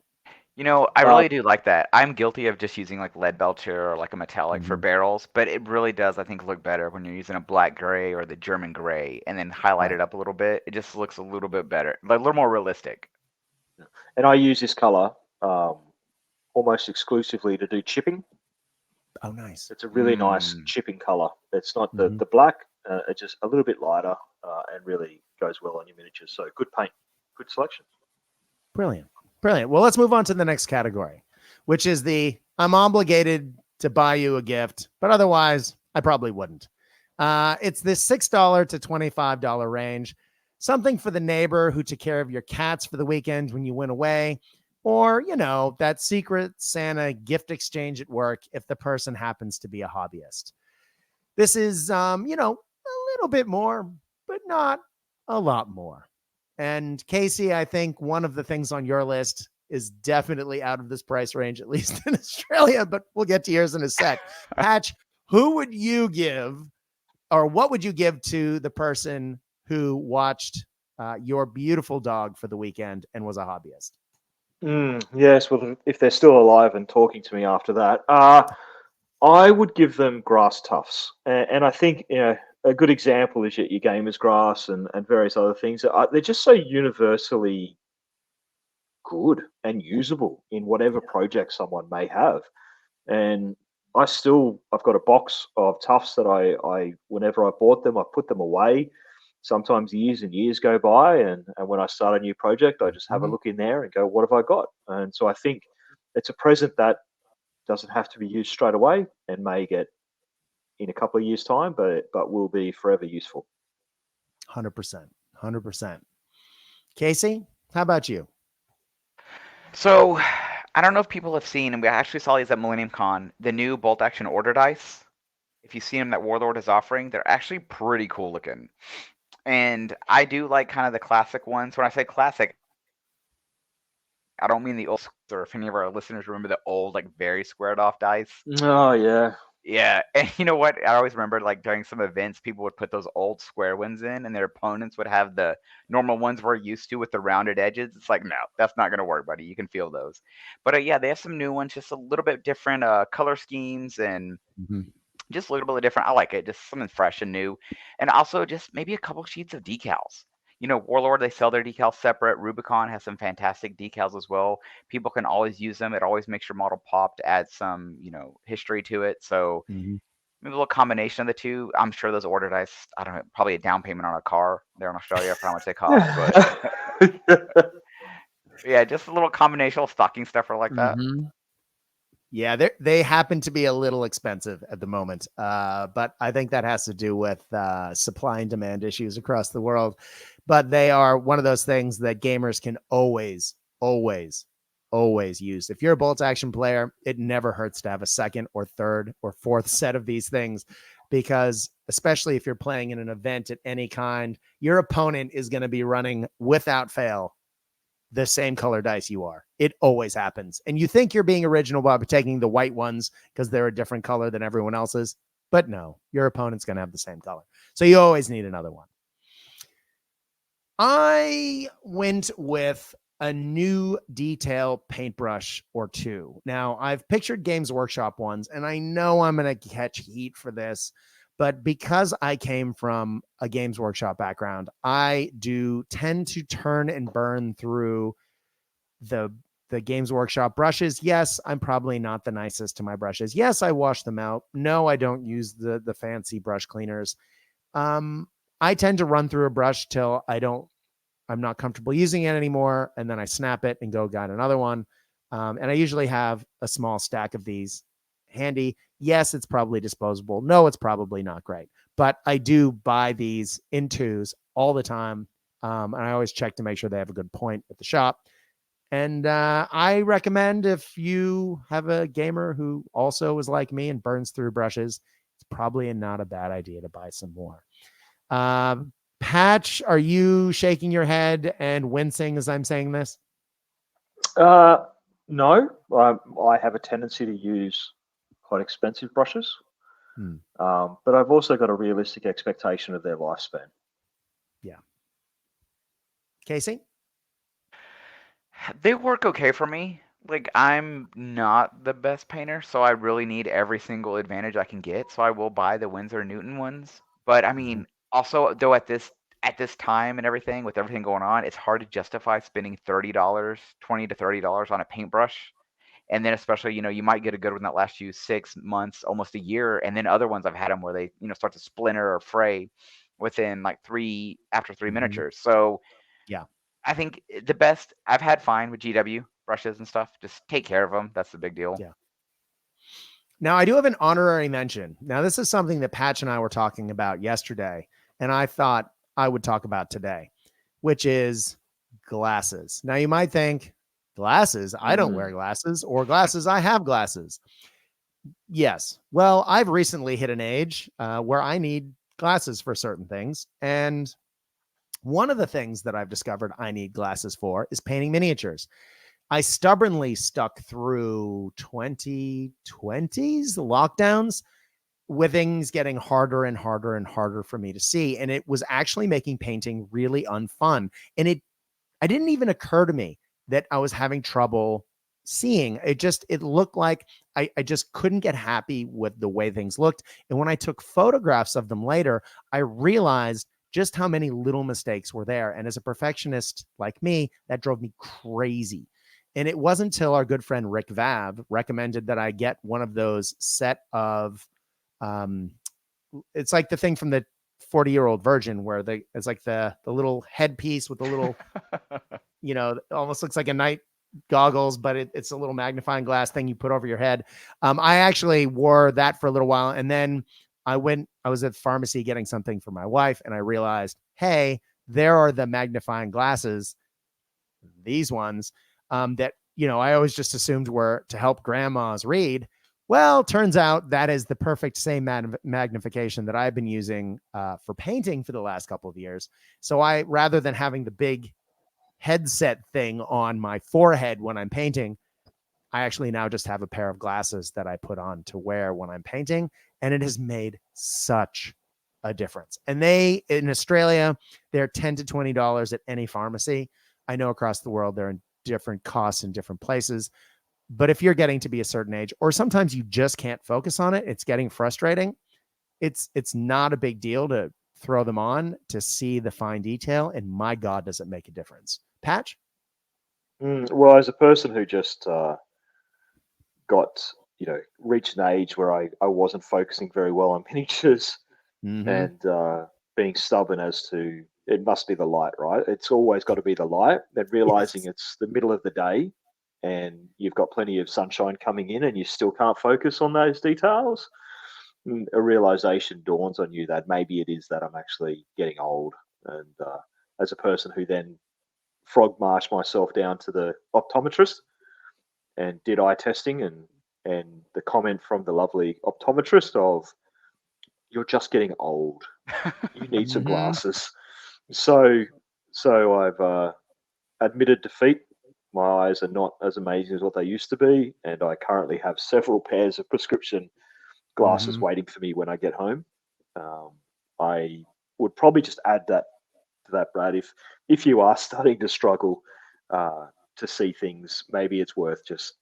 I really do like that. I'm guilty of just using like lead belcher or like a metallic for barrels, but it really does, I think, look better when you're using a black gray or the German gray and then highlight it up a little bit. It just looks a little bit better, like a little more realistic. And I use this color almost exclusively to do chipping. Oh, nice. It's a really nice chipping color. It's not the black. It's just a little bit lighter and really goes well on your miniatures. So good paint, good selection. Brilliant. Brilliant. Well, let's move on to the next category, which is I'm obligated to buy you a gift, but otherwise I probably wouldn't. It's this $6 to $25 range, something for the neighbor who took care of your cats for the weekend when you went away, or, that secret Santa gift exchange at work if the person happens to be a hobbyist. This is, a little bit more, but not a lot more. And Casey, I think one of the things on your list is definitely out of this price range, at least in Australia, but we'll get to yours in a sec. Patch, who would you give, or what would you give to the person who watched your beautiful dog for the weekend and was a hobbyist? Yes, well, if they're still alive and talking to me after that, I would give them grass tufts. And I think, a good example is your gamer's grass and various other things. They're just so universally good and usable in whatever project someone may have. And I've got a box of tufts that I whenever I bought them, I put them away. Sometimes years and years go by, and when I start a new project, I just have a look in there and go, what have I got? And so I think it's a present that doesn't have to be used straight away and may get in a couple of years' time, but will be forever useful. 100%. 100%. Casey, how about you? So I don't know if people have seen, and we actually saw these at Millennium Con, the new bolt action order dice. If you've seen them that Warlord is offering, they're actually pretty cool looking. And I do like kind of the classic ones. When I say classic, I don't mean the old, or if any of our listeners remember the old, like very squared off dice. Oh yeah. Yeah, and you know what? I always remember, like, during some events, people would put those old square ones in, and their opponents would have the normal ones we're used to with the rounded edges. It's like, no, that's not gonna work, buddy. You can feel those. But yeah, they have some new ones, just a little bit different color schemes and Mhm. just a little bit different. I like it, just something fresh and new, and also just maybe a couple sheets of decals. Warlord, they sell their decals separate. Rubicon has some fantastic decals as well. People can always use them. It always makes your model pop to add some, history to it. So Mhm. maybe a little combination of the two. I'm sure those order dice, I don't know, probably a down payment on a car there in Australia for how much they cost. But yeah, just a little combination of stocking stuffer like that. Mhm. Yeah, they happen to be a little expensive at the moment, but I think that has to do with supply and demand issues across the world. But they are one of those things that gamers can always, always, always use. If you're a bolt action player, it never hurts to have a second or third or fourth set of these things, because especially if you're playing in an event at any kind, your opponent is going to be running without fail the same color dice you are. It always happens. And you think you're being original by taking the white ones because they're a different color than everyone else's. But no, your opponent's going to have the same color. So you always need another one. I went with a new detail paintbrush or two. Now, I've pictured Games Workshop ones, and I know I'm going to catch heat for this, but because I came from a Games Workshop background, I do tend to turn and burn through the Games Workshop brushes. Yes, I'm probably not the nicest to my brushes. Yes, I wash them out. No, I don't use the fancy brush cleaners. I tend to run through a brush till I'm not comfortable using it anymore, and then I snap it and go get another one. And I usually have a small stack of these handy. Yes, it's probably disposable. No, it's probably not great, but I do buy these in twos all the time. And I always check to make sure they have a good point at the shop. And I recommend, if you have a gamer who also is like me and burns through brushes, it's probably not a bad idea to buy some more. Patch, are you shaking your head and wincing as I'm saying this? No, I have a tendency to use quite expensive brushes, but I've also got a realistic expectation of their lifespan. Yeah. Casey? They work okay for me. Like, I'm not the best painter, so I really need every single advantage I can get. So I will buy the Winsor Newton ones. But I mean, also though at this time and everything, with everything going on, it's hard to justify spending $30, $20 to $30 on a paintbrush. And then especially, you might get a good one that lasts you 6 months, almost a year. And then other ones I've had them where they, start to splinter or fray within like after 3 miniatures. So Yeah. I think the best I've had fine with GW brushes and stuff. Just take care of them. That's the big deal. Yeah. Now, I do have an honorary mention. Now, this is something that Patch and I were talking about yesterday, and I thought I would talk about today, which is glasses. Now, you might think, glasses? I don't wear glasses, or glasses, I have glasses. Yes. Well, I've recently hit an age where I need glasses for certain things. And one of the things that I've discovered I need glasses for is painting miniatures. I stubbornly stuck through 2020s lockdowns with things getting harder and harder and harder for me to see. And it was actually making painting really unfun. And it didn't even occur to me that I was having trouble seeing. It looked like I just couldn't get happy with the way things looked. And when I took photographs of them later, I realized just how many little mistakes were there. And as a perfectionist like me, that drove me crazy. And it wasn't until our good friend Rick Vav recommended that I get one of those set of, it's like the thing from the 40-year-old virgin where it's like the little headpiece with the little, almost looks like a night goggles, but it's a little magnifying glass thing you put over your head. I actually wore that for a little while. And then I was at the pharmacy getting something for my wife, and I realized, hey, there are the magnifying glasses, these ones, that, I always just assumed were to help grandmas read. Well, turns out that is the perfect same magnification that I've been using for painting for the last couple of years. So rather than having the big headset thing on my forehead when I'm painting, I actually now just have a pair of glasses that I put on to wear when I'm painting, and it has made such a difference. And in Australia, they're $10 to $20 at any pharmacy. I know across the world they're in different costs in different places. But if you're getting to be a certain age, or sometimes you just can't focus on it, it's getting frustrating. It's not a big deal to throw them on to see the fine detail. And my God, does it make a difference? Patch? Well, as a person who just got, reached an age where I wasn't focusing very well on miniatures and being stubborn as to it must be the light, right? It's always got to be the light. Then realizing it's the middle of the day and you've got plenty of sunshine coming in and you still can't focus on those details. A realization dawns on you that maybe it is that I'm actually getting old. And as a person who then frog marched myself down to the optometrist and did eye testing, and the comment from the lovely optometrist of, "You're just getting old. You need some glasses." So I've admitted defeat. My eyes are not as amazing as what they used to be, and I currently have several pairs of prescription glasses waiting for me when I get home. I would probably just add that to that, Brad. If you are starting to struggle to see things, maybe it's worth just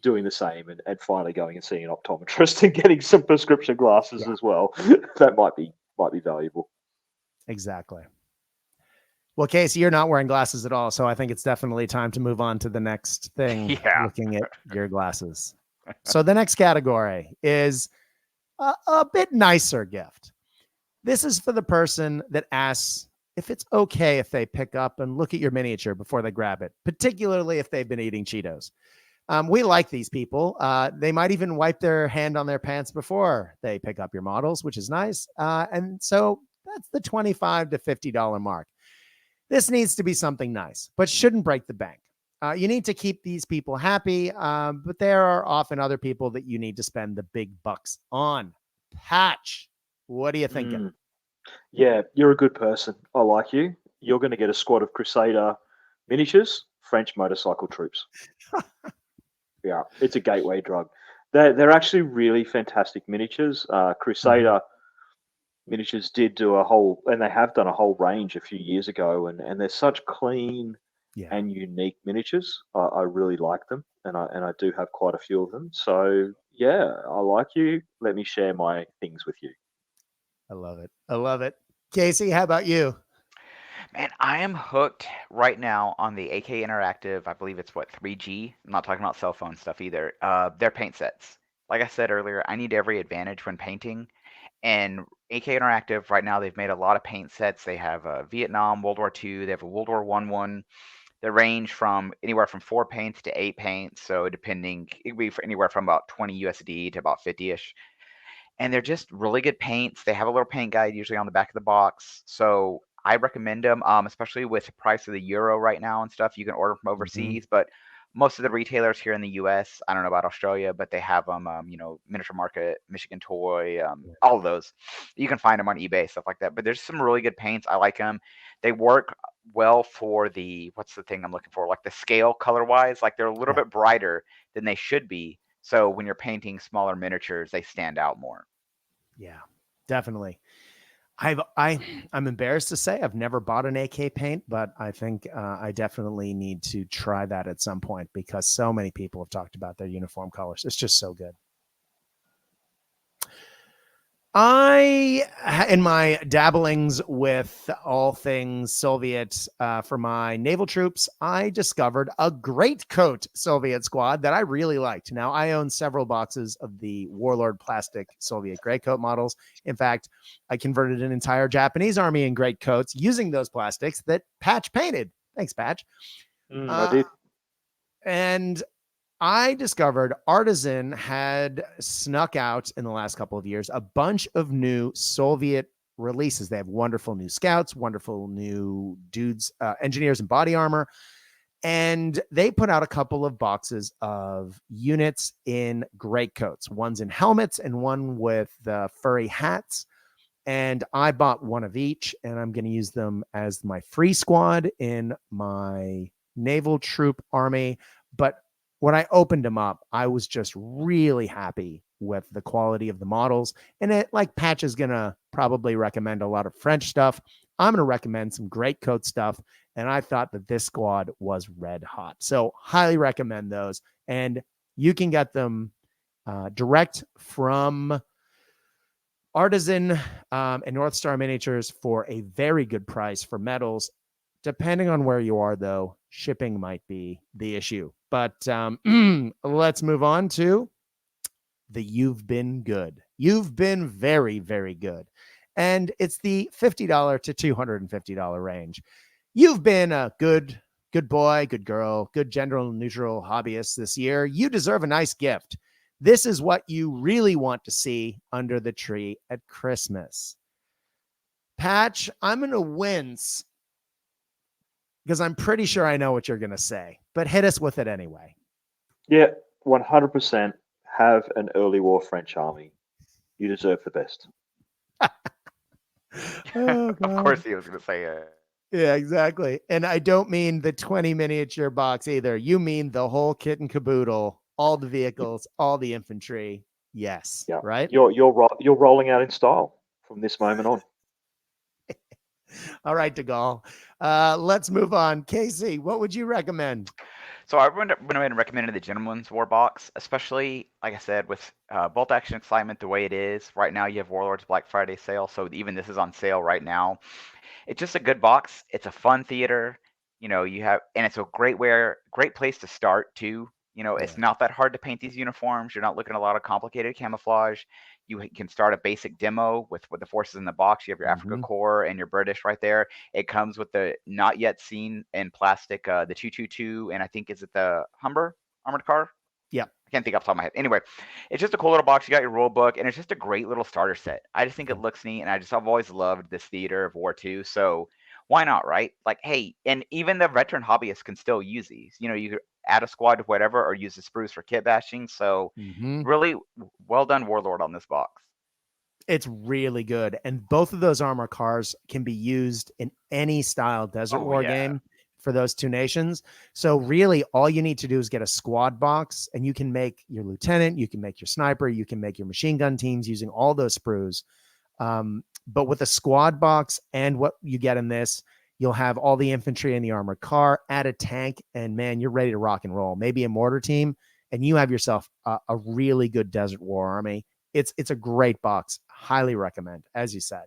doing the same and finally going and seeing an optometrist and getting some prescription glasses as well. That might be valuable. Exactly. Well, Casey, you're not wearing glasses at all, so I think it's definitely time to move on to the next thing. Looking at your glasses. So the next category is a bit nicer gift. This is for the person that asks if it's okay if they pick up and look at your miniature before they grab it, particularly if they've been eating Cheetos. We like these people. They might even wipe their hand on their pants before they pick up your models, which is nice. And so that's the $25 to $50 mark. This needs to be something nice, but shouldn't break the bank. You need to keep these people happy, but there are often other people that you need to spend the big bucks on. Patch, what are you thinking? Yeah, you're a good person. I like you. You're going to get a squad of Crusader miniatures, French motorcycle troops. Yeah, it's a gateway drug. They're actually really fantastic miniatures. Crusader miniatures did do and they have done a whole range a few years ago, and they're such clean and unique miniatures. I really like them, and I do have quite a few of them. So yeah, I like you. Let me share my things with you. I love it. I love it. Casey, how about you? Man, I am hooked right now on the AK Interactive. I believe it's 3G. I'm not talking about cell phone stuff either. Their paint sets. Like I said earlier, I need every advantage when painting. And AK Interactive right now, they've made a lot of paint sets. They have a Vietnam, World War II. They have a World War I one. They range from anywhere from 4 paints to 8 paints. So it could be anywhere from about 20 USD to about 50-ish. And they're just really good paints. They have a little paint guide usually on the back of the box. So I recommend them, especially with the price of the euro right now and stuff. You can order from overseas, but most of the retailers here in the U.S., I don't know about Australia, but they have them, Miniature Market, Michigan Toy, all of those. You can find them on eBay, stuff like that. But there's some really good paints. I like them. They work well for what's the thing I'm looking for? Like the scale color-wise. Like they're a little bit brighter than they should be. So when you're painting smaller miniatures, they stand out more. Yeah, definitely. I'm embarrassed to say I've never bought an AK paint, but I think I definitely need to try that at some point because so many people have talked about their uniform colors. It's just so good. In my dabblings with all things Soviet for my naval troops, I discovered a greatcoat Soviet squad that I really liked. Now, I own several boxes of the Warlord plastic Soviet greatcoat models. In fact, I converted an entire Japanese army in greatcoats using those plastics that Patch painted. Thanks, Patch. I did. And I discovered Artisan had snuck out in the last couple of years a bunch of new Soviet releases. They have wonderful new scouts, wonderful new dudes, engineers in body armor. And they put out a couple of boxes of units in greatcoats. One's in helmets and one with furry hats. And I bought one of each, and I'm going to use them as my free squad in my naval troop army. But when I opened them up, I was just really happy with the quality of the models. And it, like Patch is going to probably recommend a lot of French stuff, I'm going to recommend some greatcoat stuff. And I thought that this squad was red hot. So highly recommend those. And you can get them direct from Artisan and North Star Miniatures for a very good price for metals. Depending on where you are, though, shipping might be the issue. But let's move on to the You've Been Good. You've been very, very good. And it's the $50 to $250 range. You've been a good boy, good girl, good gender neutral hobbyist this year. You deserve a nice gift. This is what you really want to see under the tree at Christmas. Patch, I'm going to wince because I'm pretty sure I know what you're going to say, but hit us with it anyway. Yeah, 100% have an early war French army. You deserve the best. Oh, Of God. course he was going to say it. Yeah, exactly. And I don't mean the 20 miniature box either. You mean the whole kit and caboodle, all the vehicles, all the infantry. Yes. Yeah. Right. You're rolling out in style from this moment on. All right, DeGaulle. Let's move on. Casey, what would you recommend? So I went ahead and recommended the Gentleman's War box, especially, like I said, with bolt action excitement the way it is. Right now you have Warlords Black Friday sale, so even this is on sale right now. It's just a good box. It's a fun theater. And it's a great place to start too. It's not that hard to paint these uniforms. You're not looking at a lot of complicated camouflage. You can start a basic demo with the forces in the box. You have your Africa Corps and your British right there. It comes with the not yet seen in plastic, the 222, and I think is it the Humber armored car? Yeah. I can't think off the top of my head. Anyway, it's just a cool little box. You got your rule book, and it's just a great little starter set. I just think it looks neat, and I've always loved this theater of war too. So why not, right? Like, hey, and even the veteran hobbyists can still use these. You could add a squad to whatever, or use the sprues for kit bashing. So really well done, Warlord, on this box. It's really good. And both of those armor cars can be used in any style Desert War game for those two nations. So really all you need to do is get a squad box, and you can make your lieutenant, you can make your sniper, you can make your machine gun teams using all those sprues. But with a squad box and what you get in this, you'll have all the infantry in the armored car, add a tank, and man, you're ready to rock and roll. Maybe a mortar team, and you have yourself a really good Desert War army. It's a great box. Highly recommend, as you said.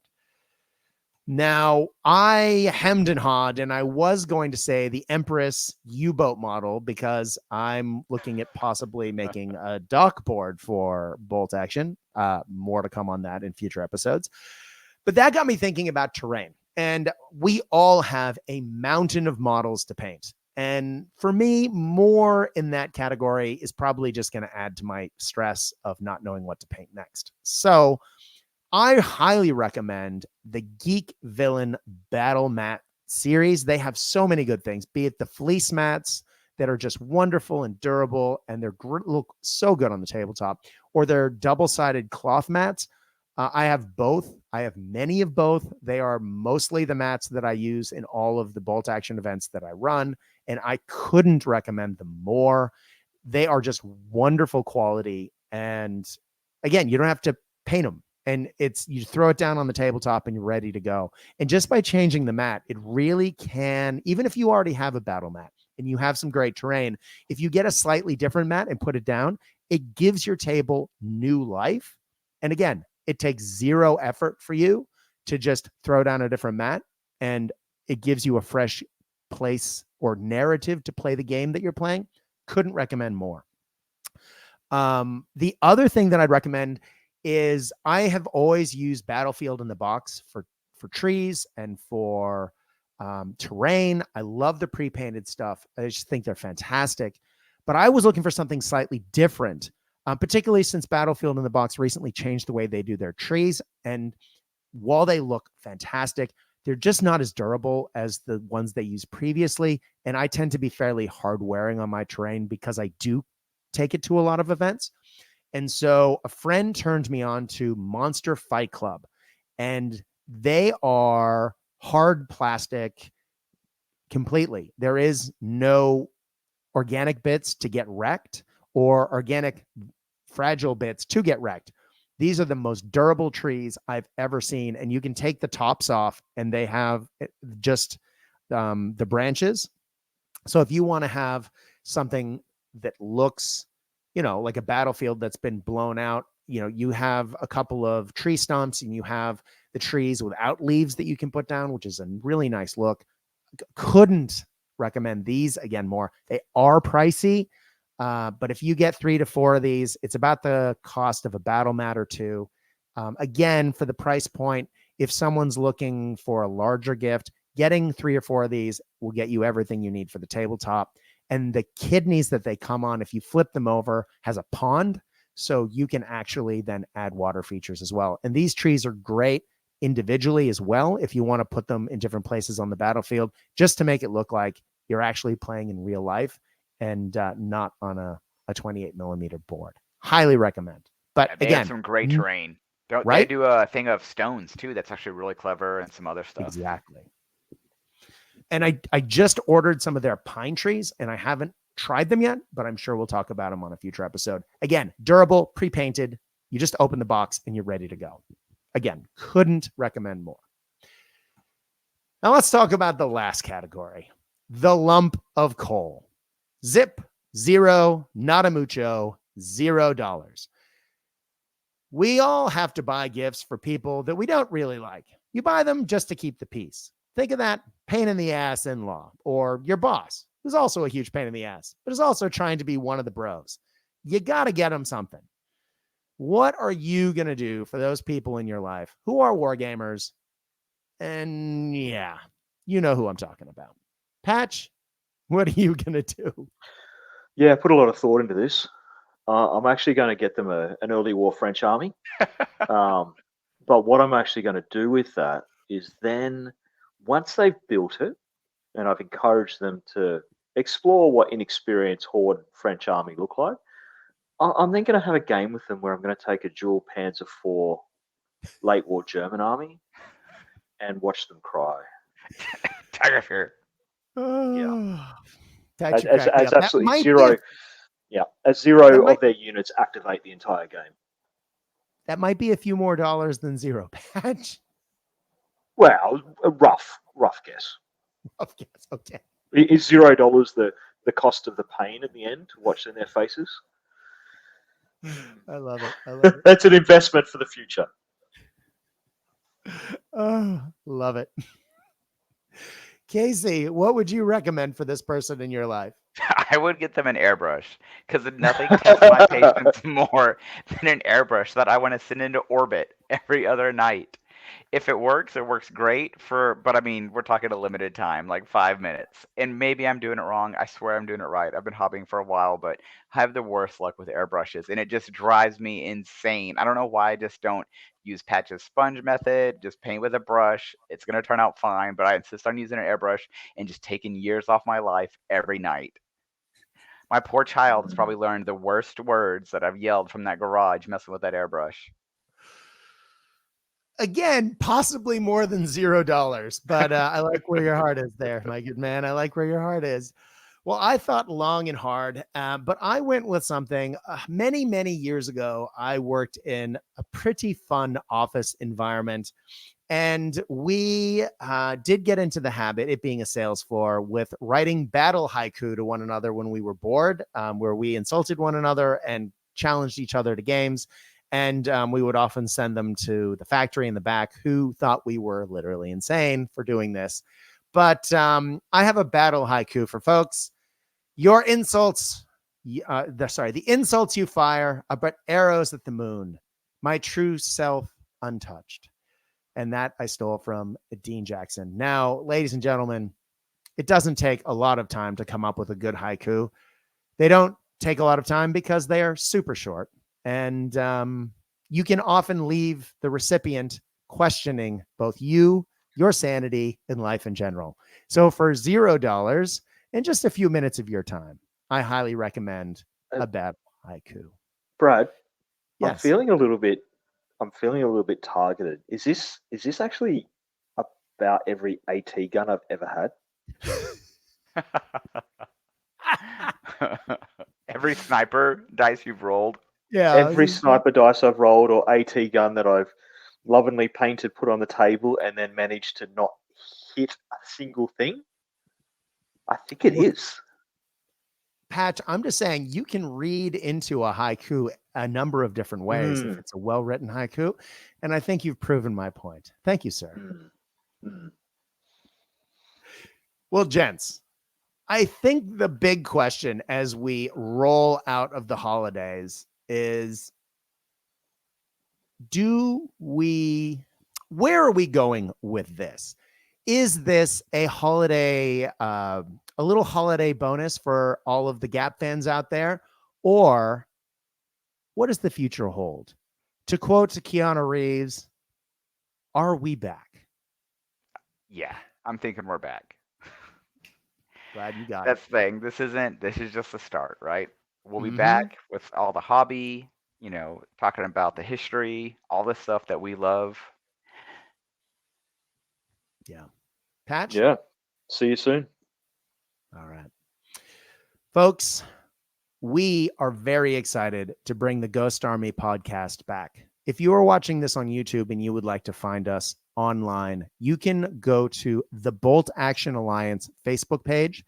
Now, I hemmed and hawed, and I was going to say the Empress U-boat model because I'm looking at possibly making a dock board for bolt action. More to come on that in future episodes. But that got me thinking about terrain. And we all have a mountain of models to paint. And for me, more in that category is probably just going to add to my stress of not knowing what to paint next. So I highly recommend the Geek Villain Battle Mat series. They have so many good things, be it the fleece mats that are just wonderful and durable, and they're look so good on the tabletop, or their double-sided cloth mats. I have both. I have many of both. They are mostly the mats that I use in all of the bolt action events that I run, and I couldn't recommend them more. They are just wonderful quality. And again, you don't have to paint them. And you throw it down on the tabletop and you're ready to go. And just by changing the mat, it really can, even if you already have a battle mat and you have some great terrain, if you get a slightly different mat and put it down, it gives your table new life. And again, it takes zero effort for you to just throw down a different mat, and it gives you a fresh place or narrative to play the game that you're playing. Couldn't recommend more. The other thing that I'd recommend is I have always used Battlefield in the Box for trees and for terrain. I love the pre-painted stuff. I just think they're fantastic. But I was looking for something slightly different, particularly since Battlefield in the Box recently changed the way they do their trees. And while they look fantastic, They're just not as durable as the ones they used previously. And I tend to be fairly hard wearing on my terrain because I do take it to a lot of events. And so a friend turned me on to Monster Fight Club, and they are hard plastic completely. There is no organic bits to get wrecked or organic fragile bits to get wrecked. These are the most durable trees I've ever seen. And you can take the tops off and they have just the branches. So if you want to have something that looks, like a battlefield that's been blown out, you have a couple of tree stumps and you have the trees without leaves that you can put down, which is a really nice look. Couldn't recommend these again more. They are pricey. But if you get 3 to 4 of these, it's about the cost of a battle mat or two. Again, for the price point, if someone's looking for a larger gift, getting 3 or 4 of these will get you everything you need for the tabletop. And the kidneys that they come on, if you flip them over, has a pond. So you can actually then add water features as well. And these trees are great individually as well, if you want to put them in different places on the battlefield, just to make it look like you're actually playing in real life and not on a 28 millimeter board. Highly recommend. But They again, have some great terrain. They right? do a thing of stones too. That's actually really clever, and some other stuff. Exactly. And I just ordered some of their pine trees, and I haven't tried them yet, but I'm sure we'll talk about them on a future episode. Again, durable, pre-painted. You just open the box and you're ready to go. Again, couldn't recommend more. Now let's talk about the last category, the lump of coal. Zip, zero, not a mucho, $0. We all have to buy gifts for people that we don't really like. You buy them just to keep the peace. Think of that pain in the ass in-law, or your boss, who's also a huge pain in the ass, but is also trying to be one of the bros. You got to get them something. What are you going to do for those people in your life who are wargamers? And yeah, you know who I'm talking about. Patch, what are you going to do? Yeah, I put a lot of thought into this. I'm actually going to get them an early war French army. But what I'm actually going to do with that is then, once they've built it, and I've encouraged them to explore what inexperienced Horde French army look like, I'm then going to have a game with them where I'm going to take a dual Panzer IV late war German army and watch them cry. Tiger Fear. As absolutely zero. As zero of their units activate the entire game. That might be a few more dollars than zero, Patch. Well, a rough guess. Rough guess, okay. Is $0 the cost of the pain at the end to watch in their faces? I love it. That's an investment for the future. Oh, love it. Casey, what would you recommend for this person in your life? I would get them an airbrush, because nothing tests my patience more than an airbrush that I want to send into orbit every other night. If it works great but I mean, we're talking a limited time, like 5 minutes. And maybe I'm doing it wrong. I swear I'm doing it right. I've been hobbying for a while, but I have the worst luck with airbrushes, and it just drives me insane. I don't know why I just don't use Patch's sponge method, just paint with a brush. It's going to turn out fine, but I insist on using an airbrush and just taking years off my life every night. My poor child has probably learned the worst words that I've yelled from that garage messing with that airbrush. Again, possibly more than $0, but I like where your heart is there, my good man. I like where your heart is. Well, I thought long and hard, but I went with something many, many years ago. I worked in a pretty fun office environment, and we did get into the habit, it being a sales floor, with writing battle haiku to one another when we were bored, where we insulted one another and challenged each other to games. And we would often send them to the factory in the back, who thought we were literally insane for doing this. But I have a battle haiku for folks. Your insults, the insults you fire are but arrows at the moon, my true self untouched. And that I stole from Dean Jackson. Now, ladies and gentlemen, it doesn't take a lot of time to come up with a good haiku. They don't take a lot of time because they are super short. And you can often leave the recipient questioning both you your sanity, and life in general. So for $0 and just a few minutes of your time, I highly recommend a battle haiku. Brad, I'm Yes. feeling a little bit targeted. Is this actually about every AT gun I've ever had? Every sniper dice you've rolled. Yeah. Every sniper dice I've rolled or AT gun that I've lovingly painted, put on the table, and then managed to not hit a single thing? I think it is. Patch, I'm just saying you can read into a haiku a number of different ways if it's a well-written haiku. And I think you've proven my point. Thank you, sir. Well, gents, I think the big question as we roll out of the holidays is, where are we going with this? Is this a holiday, a little holiday bonus for all of the Gap fans out there? Or what does the future hold? To quote Keanu Reeves, are we back? Yeah, I'm thinking we're back. Glad you got That's it. the thing. This is just the start, right? We'll be Mhm. back with all the hobby, talking about the history, all the stuff that we love. Yeah. Patch? Yeah. See you soon. All right. Folks, we are very excited to bring the Ghost Army podcast back. If you are watching this on YouTube and you would like to find us online, you can go to the Bolt Action Alliance Facebook page.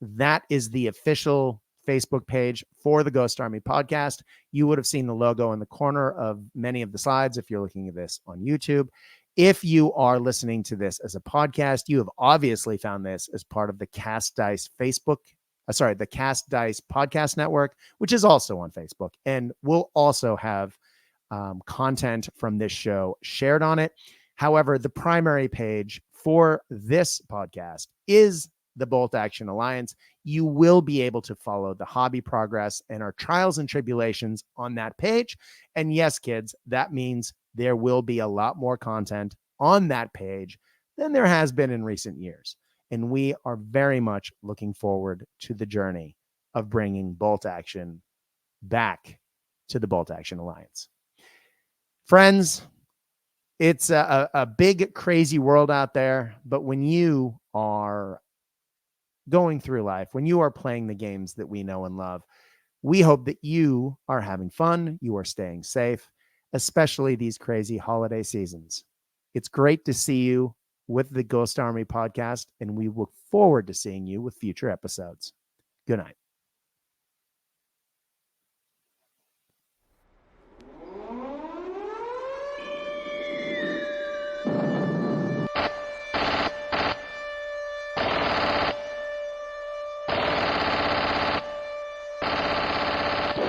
That is the official Facebook page for the Ghost Army podcast. You would have seen the logo in the corner of many of the slides if you're looking at this on YouTube. If you are listening to this as a podcast, you have obviously found this as part of the Cast Dice the Cast Dice Podcast Network, which is also on Facebook. And we'll also have content from this show shared on it. However, the primary page for this podcast is the Bolt Action Alliance. You will be able to follow the hobby progress and our trials and tribulations on that page. And yes, kids, that means there will be a lot more content on that page than there has been in recent years. And we are very much looking forward to the journey of bringing Bolt Action back to the Bolt Action Alliance. Friends, it's a big, crazy world out there. But when you are going through life, when you are playing the games that we know and love, we hope that you are having fun, you are staying safe, especially these crazy holiday seasons. It's great to see you with the Ghost Army podcast, and we look forward to seeing you with future episodes. Good night.